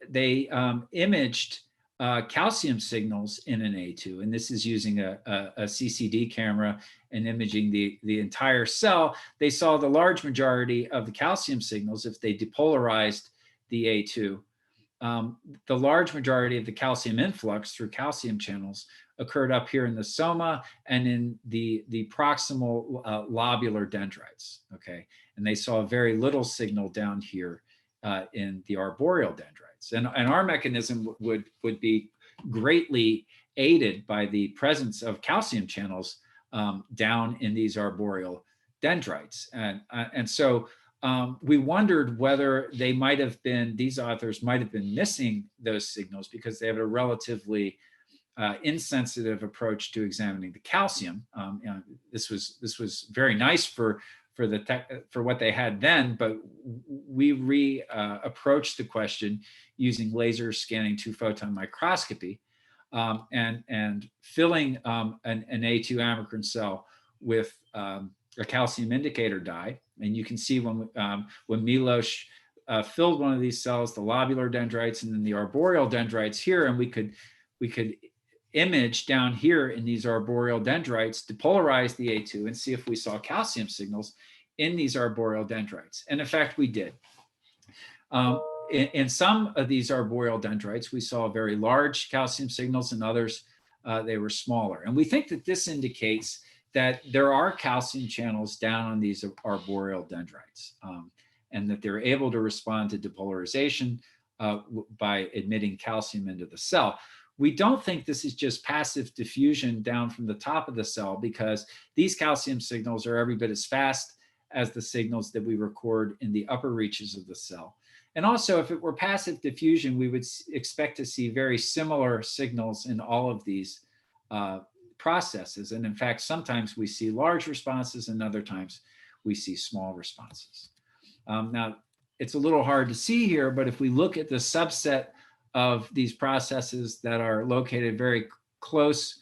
imaged calcium signals in an A2, and this is using a CCD camera and imaging the entire cell, they saw the large majority of the calcium signals, if they depolarized the A2, the large majority of the calcium influx through calcium channels occurred up here in the soma and in the proximal lobular dendrites, okay? And they saw very little signal down here in the arboreal dendrites. And our mechanism would be greatly aided by the presence of calcium channels down in these arboreal dendrites. And so we wondered whether they might have been, these authors might have been missing those signals because they have a relatively insensitive approach to examining the calcium. This was very nice for what they had then, but we approached the question using laser scanning 2-photon microscopy and filling an A2 Amacrine cell with a calcium indicator dye. And you can see when Milos filled one of these cells, the lobular dendrites, and then the arboreal dendrites here, and we could image down here in these arboreal dendrites, depolarize the A2, and see if we saw calcium signals in these arboreal dendrites. And in fact, we did. In some of these arboreal dendrites, we saw very large calcium signals, and others, they were smaller. And we think that this indicates that there are calcium channels down on these arboreal dendrites, and that they're able to respond to depolarization by admitting calcium into the cell. We don't think this is just passive diffusion down from the top of the cell, because these calcium signals are every bit as fast as the signals that we record in the upper reaches of the cell. And also, if it were passive diffusion, we would expect to see very similar signals in all of these processes. And in fact, sometimes we see large responses, and other times we see small responses. Now, it's a little hard to see here, but if we look at the subset of these processes that are located very close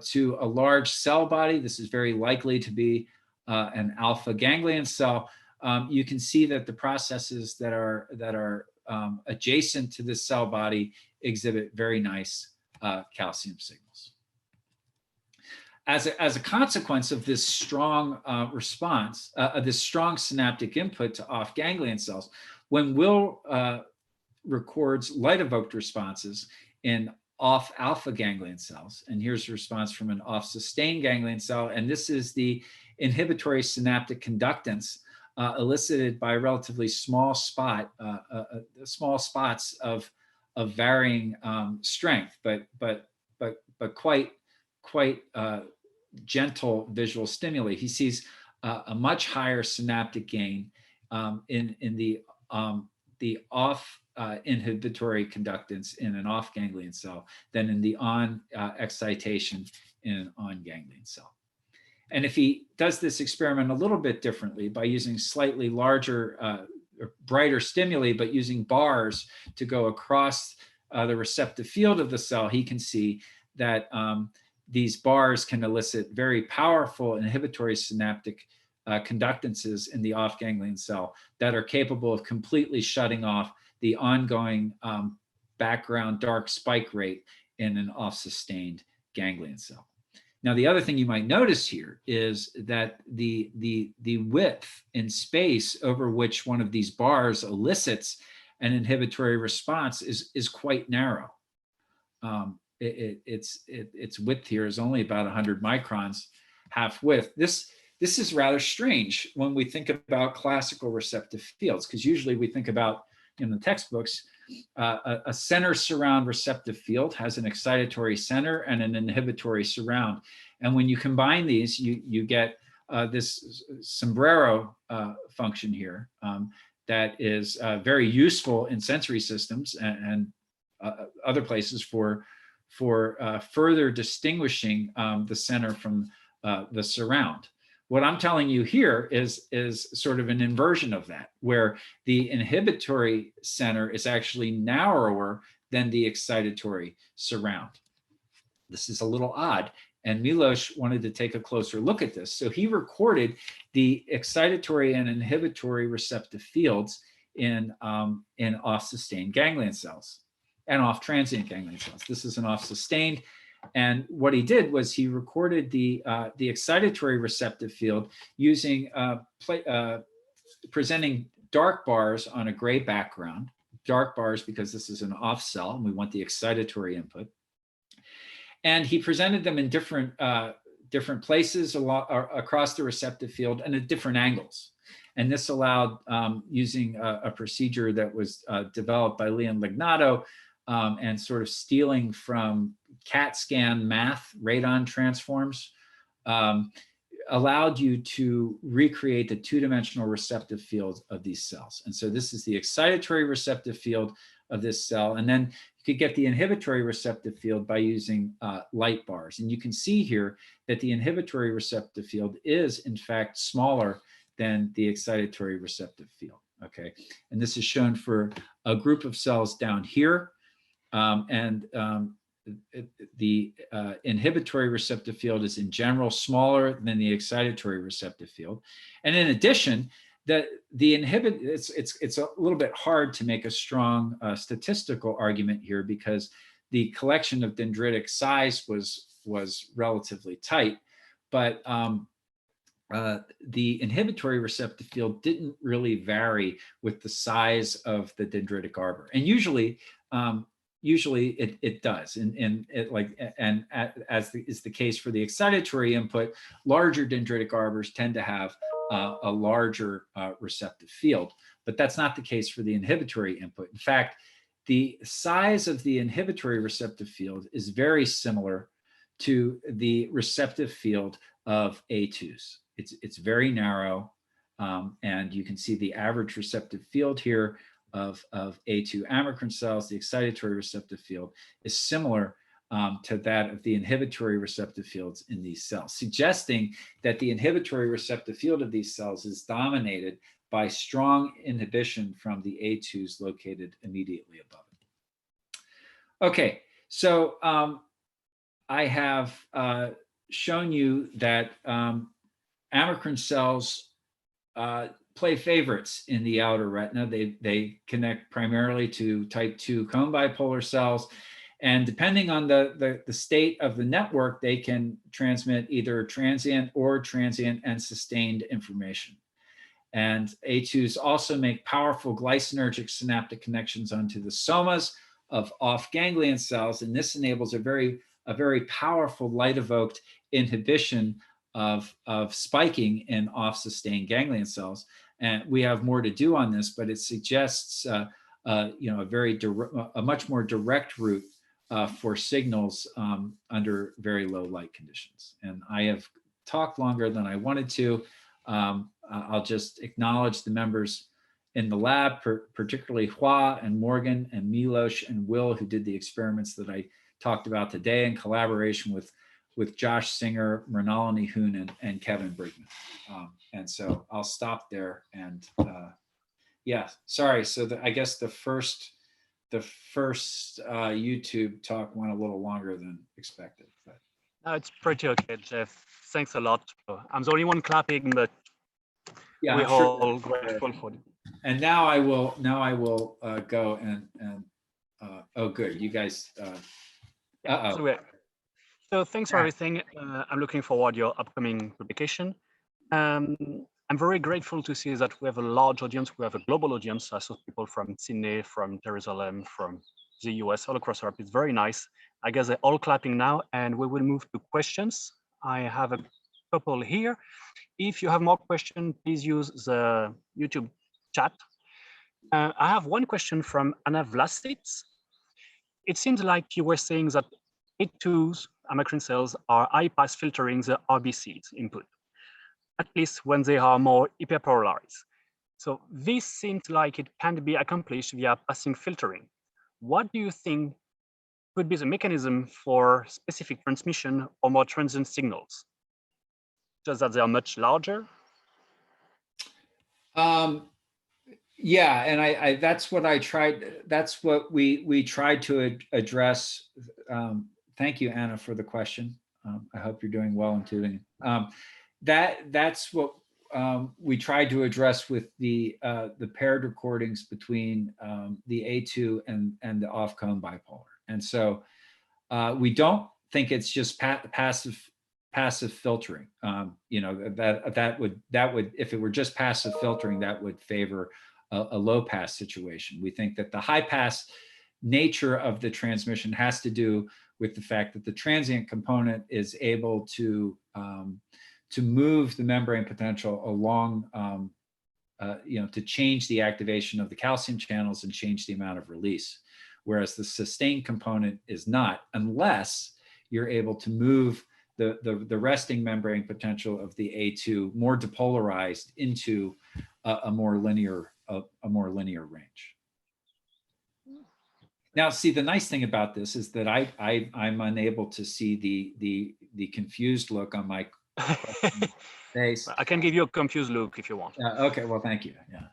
to a large cell body, this is very likely to be an alpha ganglion cell. You can see that the processes that are adjacent to this cell body exhibit very nice calcium signals. As a consequence of this strong response, this strong synaptic input to off ganglion cells, when Will records light-evoked responses in off alpha ganglion cells, and here's a response from an off sustained ganglion cell, and this is the inhibitory synaptic conductance elicited by a relatively small spot, small spots of varying strength, but quite gentle visual stimuli. He sees a much higher synaptic gain in the off inhibitory conductance in an off ganglion cell than in the on excitation in an on ganglion cell. And if he does this experiment a little bit differently by using slightly larger, brighter stimuli, but using bars to go across the receptive field of the cell, he can see that these bars can elicit very powerful inhibitory synaptic conductances in the off ganglion cell that are capable of completely shutting off the ongoing background dark spike rate in an off sustained ganglion cell. Now, the other thing you might notice here is that the width in space over which one of these bars elicits an inhibitory response is quite narrow. Its width here is only about 100 microns, half width. This is rather strange when we think about classical receptive fields, because usually we think about, in the textbooks, a center surround receptive field has an excitatory center and an inhibitory surround. And when you combine these, you get this sombrero function here that is very useful in sensory systems and other places for further distinguishing the center from the surround. What I'm telling you here is sort of an inversion of that, where the inhibitory center is actually narrower than the excitatory surround. This is a little odd, and Milos wanted to take a closer look at this. So he recorded the excitatory and inhibitory receptive fields in off-sustained ganglion cells and off-transient ganglion cells. This is an off-sustained. And what he did was he recorded the excitatory receptive field using presenting dark bars on a gray background. Dark bars because this is an off cell and we want the excitatory input. And he presented them in different places across the receptive field and at different angles. And this allowed, using a procedure that was developed by Leon Lignato, and sort of stealing from CAT scan math radon transforms, allowed you to recreate the two-dimensional receptive field of these cells. And so this is the excitatory receptive field of this cell. And then you could get the inhibitory receptive field by using light bars. And you can see here that the inhibitory receptive field is, in fact, smaller than the excitatory receptive field, okay? And this is shown for a group of cells down here. The inhibitory receptive field is in general smaller than the excitatory receptive field. And in addition, it's a little bit hard to make a strong statistical argument here because the collection of dendritic size was relatively tight, but the inhibitory receptive field didn't really vary with the size of the dendritic arbor, and usually it does, and as is the case for the excitatory input, larger dendritic arbors tend to have a larger receptive field, but that's not the case for the inhibitory input. In fact, the size of the inhibitory receptive field is very similar to the receptive field of A2s. It's very narrow, and you can see the average receptive field here of A2 amacrine cells. The excitatory receptive field is similar to that of the inhibitory receptive fields in these cells, suggesting that the inhibitory receptive field of these cells is dominated by strong inhibition from the A2s located immediately above it. Okay, so I have shown you that amacrine cells play favorites in the outer retina. They connect primarily to type 2 cone bipolar cells. And depending on the state of the network, they can transmit either transient and sustained information. And A2s also make powerful glycinergic synaptic connections onto the somas of off ganglion cells. And this enables a very powerful light-evoked inhibition of spiking in off-sustained ganglion cells. And we have more to do on this, but it suggests a much more direct route for signals under very low light conditions. And I have talked longer than I wanted to. I'll just acknowledge the members in the lab, particularly Hua and Morgan and Milos and Will, who did the experiments that I talked about today in collaboration with Josh Singer, Mrinalini Hoon, and Kevin Brigman. And so I'll stop there. And yeah, sorry. So I guess the first YouTube talk went a little longer than expected. But. No, it's pretty okay, Jeff. Thanks a lot. I'm the only one clapping, but yeah, we're sure. all grateful for it. And now I will go and oh, good. You guys. So thanks for everything. I'm looking forward to your upcoming publication. I'm very grateful to see that we have a large audience. We have a global audience. I saw people from Sydney, from Jerusalem, from the US, all across Europe. It's very nice. I guess they're all clapping now, and we will move to questions. I have a couple here. If you have more questions, please use the YouTube chat. I have one question from Anna Vlasits. It seems like you were saying that A2s, amacrine cells, are high-pass filtering the RBCs input, at least when they are more hyperpolarized. So this seems like it can be accomplished via passing filtering. What do you think could be the mechanism for specific transmission or more transient signals? Just that they are much larger? Yeah, and that's what I tried. That's what we tried to address. Thank you, Anna, for the question. I hope you're doing well in tuning. That's what we tried to address with the paired recordings between the A2 and the off-cone bipolar. And so we don't think it's just passive filtering. That would if it were just passive filtering, that would favor a low pass situation. We think that the high pass nature of the transmission has to do with the fact that the transient component is able to move the membrane potential along, to change the activation of the calcium channels and change the amount of release. Whereas the sustained component is not, unless you're able to move the resting membrane potential of the A2 more depolarized into a more linear range. Now, see, the nice thing about this is that I'm unable to see the confused look on my face. I can give you a confused look if you want. Okay, well, thank you. Yeah.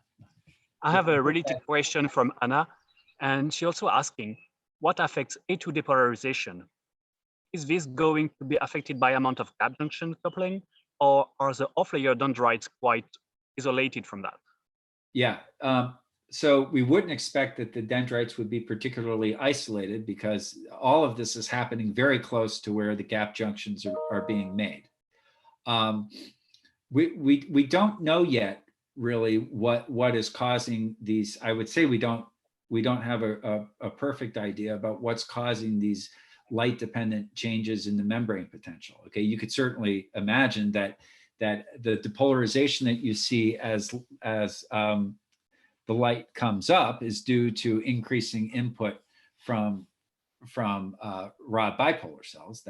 I have a related question from Anna, and she also asking, what affects A2 depolarization? Is this going to be affected by amount of gap junction coupling, or are the off-layer dendrites quite isolated from that? Yeah. So we wouldn't expect that the dendrites would be particularly isolated because all of this is happening very close to where the gap junctions are being made. We don't know yet really what is causing these. I would say we don't have a perfect idea about what's causing these light dependent changes in the membrane potential. Okay, you could certainly imagine that the depolarization that you see as the light comes up is due to increasing input from rod bipolar cells.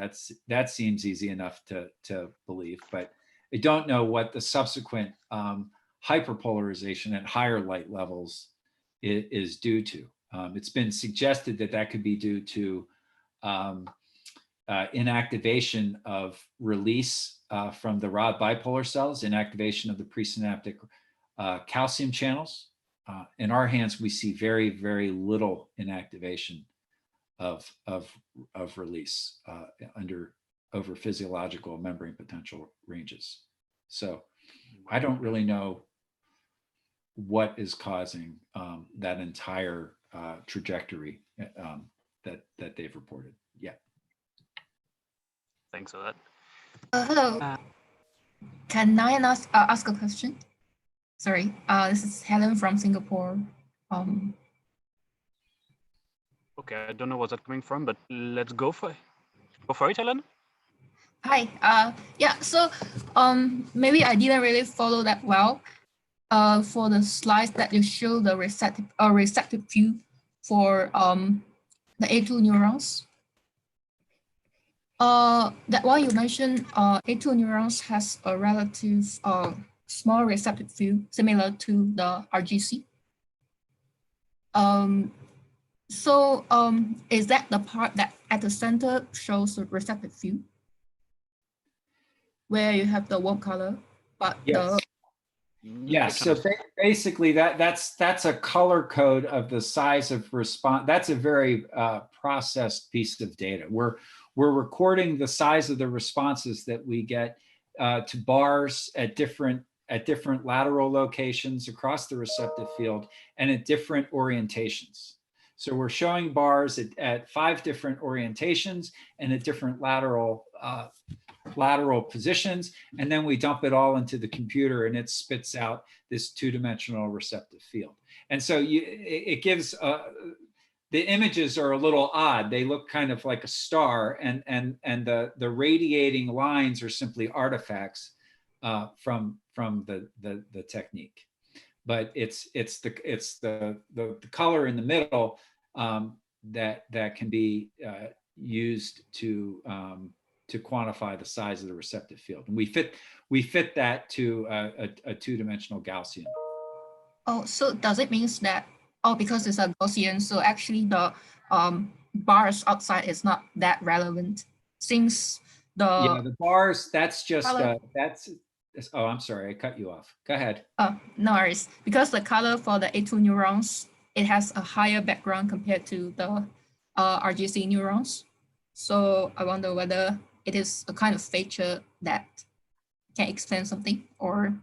That seems easy enough to believe, but I don't know what the subsequent hyperpolarization at higher light levels is due to. It's been suggested that could be due to inactivation of release from the rod bipolar cells, inactivation of the presynaptic calcium channels. In our hands, we see very, very little inactivation of release over physiological membrane potential ranges. So I don't really know what is causing that entire trajectory that they've reported. Yeah. Thanks for that. Hello. Can I ask a question? Sorry, this is Helen from Singapore. Okay, I don't know where that's coming from, but let's go for it, Helen. Hi. Yeah. So, maybe I didn't really follow that well. For the slides that you show the receptive view for the A2 neurons. That one you mentioned, A2 neurons has a relative small receptive view similar to the RGC. So is that the part that at the center shows the receptive view, where you have the warm color, but yes. So basically that's a color code of the size of response. That's a very processed piece of data. We're recording the size of the responses that we get to bars at different lateral locations across the receptive field and at different orientations. So we're showing bars at 5 different orientations and at different lateral positions, and then we dump it all into the computer and it spits out this 2-dimensional receptive field. And so it gives the images are a little odd. They look kind of like a star, and the radiating lines are simply artifacts from the technique. But it's the color in the middle that can be used to quantify the size of the receptive field, and we fit that to a 2-dimensional Gaussian. Oh, so does it mean that because it's a Gaussian, so actually the bars outside is not that relevant, since the bars, that's just oh, I'm sorry, I cut you off. Go ahead. No worries. Because the color for the A2 neurons, it has a higher background compared to the RGC neurons. So I wonder whether it is a kind of feature that can explain something, or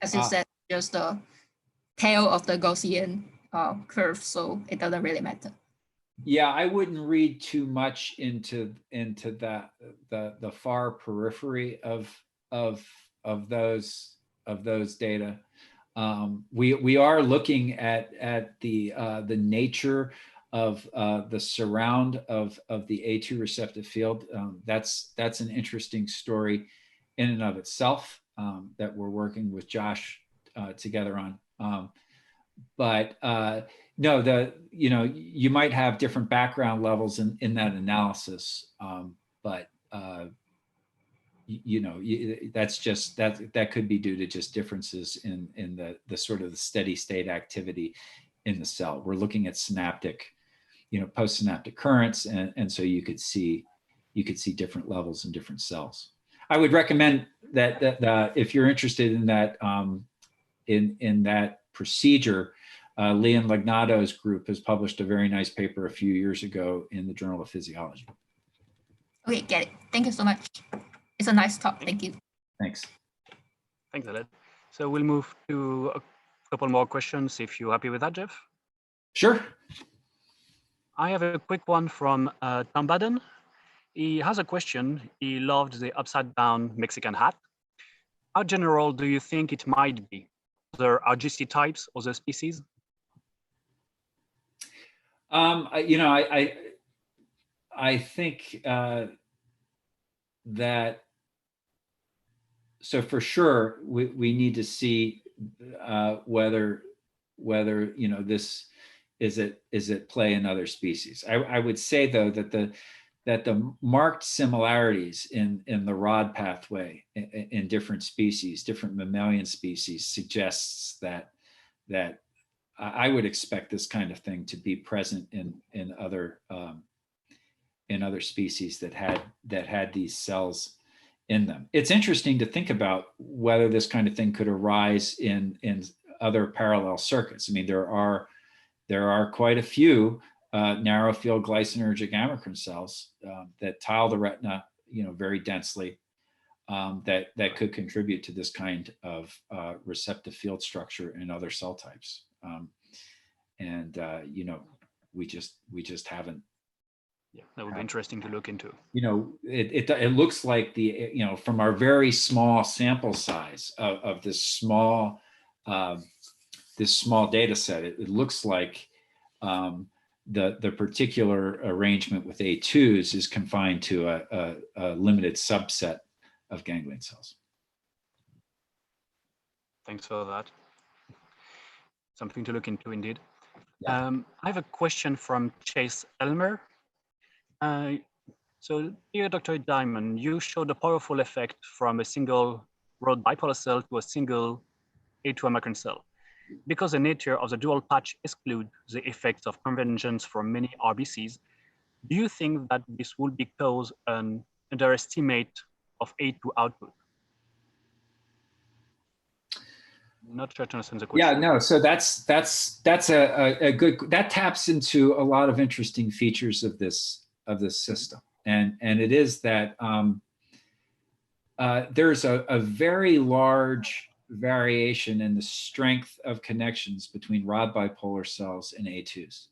as you said, just the tail of the Gaussian curve, so it doesn't really matter. Yeah, I wouldn't read too much into that the far periphery of those data. We are looking at the nature of the surround of the A2 receptive field. That's an interesting story in and of itself that we're working with Josh together on. But no, you might have different background levels in that analysis, but that's just that could be due to just differences in the sort of the steady state activity in the cell. We're looking at synaptic, postsynaptic currents, and so you could see different levels in different cells. I would recommend that if you're interested in that in that procedure, Leon Lagnato's group has published a very nice paper a few years ago in the Journal of Physiology. Okay, get it. Thank you so much. It's a nice talk. Thank you. Thanks. Thanks, Ellen. So we'll move to a couple more questions if you're happy with that, Jeff. Sure. I have a quick one from Tom Baden. He has a question. He loved the upside down Mexican hat. How general do you think it might be? Other RGC types, other species? You know, I think that, so for sure, we need to see whether you know, this is it play in other species. I would say though that the marked similarities in the rod pathway in different species, different mammalian species, suggests that I would expect this kind of thing to be present in other species that had these cells in them. It's interesting to think about whether this kind of thing could arise in other parallel circuits. I mean, there are quite a few narrow field glycinergic amacrine cells that tile the retina, you know, very densely, that could contribute to this kind of receptive field structure in other cell types. You know, we just haven't. Yeah, that would be interesting to look into. You know, it looks like you know, from our very small sample size of this small data set, it looks like the particular arrangement with A2s is confined to a limited subset of ganglion cells. Thanks for that. Something to look into indeed. Yeah. I have a question from Chase Elmer. So here, Dr. Diamond, you showed a powerful effect from a single rod bipolar cell to a single A2 amacrine cell. Because the nature of the dual patch excludes the effects of convergence from many RBCs, do you think that this would be cause an underestimate of A2 output? Not sure to understand the question. Yeah, no. So that's a good, that taps into a lot of interesting features of this system, and it is that there's a very large variation in the strength of connections between rod bipolar cells and A2s.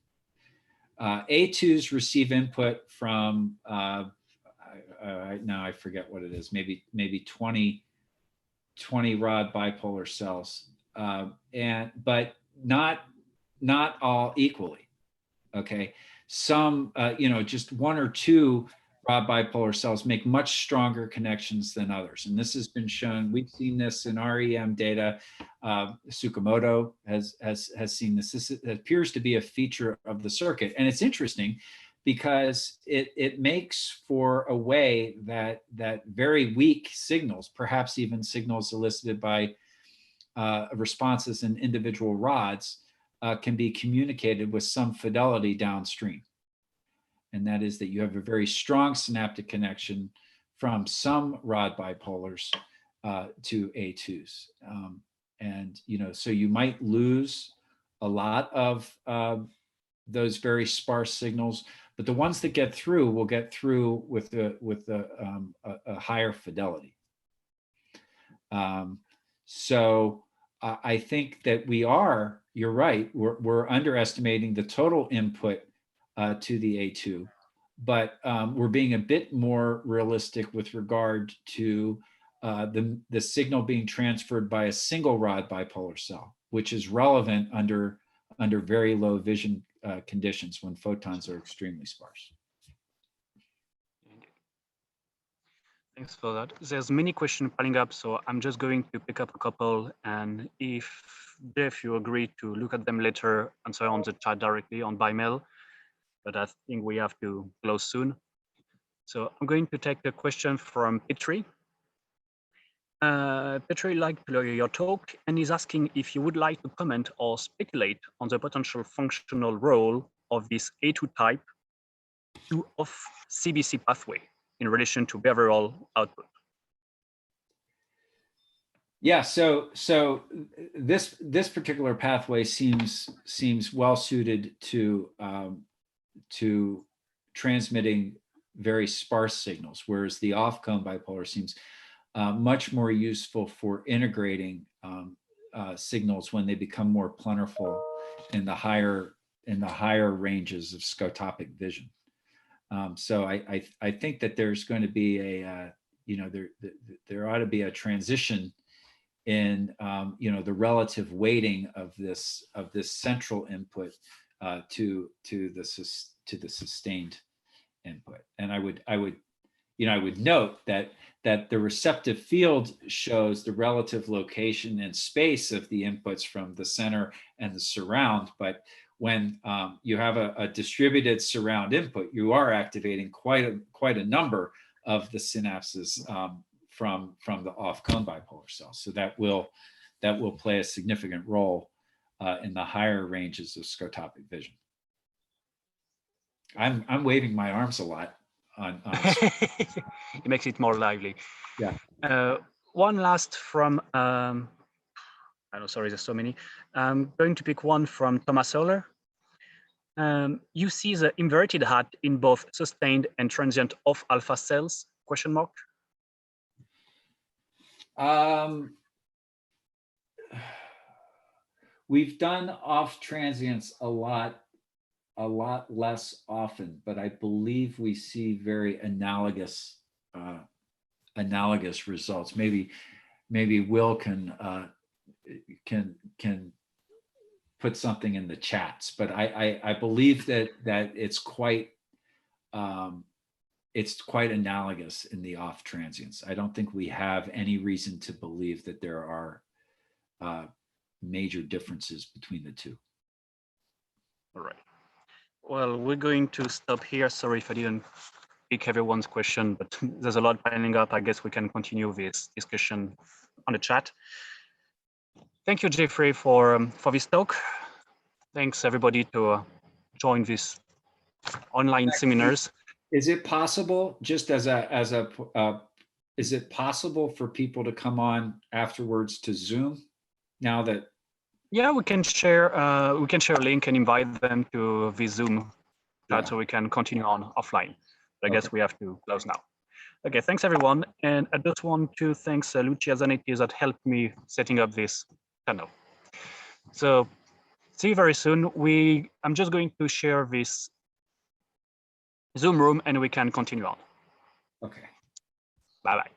A2s receive input from now I forget what it is, maybe 20 rod bipolar cells, but not all equally. Okay, some you know, just one or two rod bipolar cells make much stronger connections than others, and this has been shown. We've seen this in REM data. Tsukamoto has seen this. This appears to be a feature of the circuit, and it's interesting because it makes for a way that very weak signals, perhaps even signals elicited by responses in individual rods, can be communicated with some fidelity downstream. And that is that you have a very strong synaptic connection from some rod bipolars to A2s. And, you know, so you might lose a lot of those very sparse signals, but the ones that get through will get through with a higher fidelity. So I think that you're right, we're underestimating the total input to the A2, but we're being a bit more realistic with regard to the signal being transferred by a single rod bipolar cell, which is relevant under very low vision conditions when photons are extremely sparse. Thanks for that. There's many questions piling up, so I'm just going to pick up a couple, and if Jeff, you agree to look at them later, answer on the chat directly on by mail, but I think we have to close soon. So I'm going to take a question from Petri. Petri liked your talk and is asking if you would like to comment or speculate on the potential functional role of this A2 type of CBC pathway in relation to behavioral output. Yeah, so this particular pathway seems well suited to transmitting very sparse signals, whereas the off-cone bipolar seems much more useful for integrating signals when they become more plentiful in the higher ranges of scotopic vision. So I think that there's going to be a there ought to be a transition in the relative weighting of this central input to the sustained input. And I would note that the receptive field shows the relative location and space of the inputs from the center and the surround, but when you have a distributed surround input, you are activating quite a number of the synapses from the off-cone bipolar cells. So that will play a significant role in the higher ranges of scotopic vision. I'm waving my arms a lot on It makes it more lively. Yeah. One last from I know, sorry, there's so many. I'm going to pick one from Thomas Soler. You see the inverted hat in both sustained and transient off alpha cells? Question mark. We've done off transients a lot less often, but I believe we see very analogous results. Maybe Will can put something in the chats, but I believe that it's quite analogous in the off transients. I don't think we have any reason to believe that there are major differences between the two. All right. Well, we're going to stop here. Sorry if I didn't pick everyone's question, but there's a lot piling up. I guess we can continue this discussion on the chat. Thank you, Jeffrey, for this talk. Thanks everybody to join this online seminars. Is it possible, just is it possible for people to come on afterwards to Zoom now that? Yeah, we can share a link and invite them to the Zoom chat so we can continue on offline. But I guess we have to close now. Okay, thanks everyone. And I just want to thank Lucia Zanetti that helped me setting up this channel. So see you very soon. I'm just going to share this Zoom room and we can continue on. Okay. Bye-bye.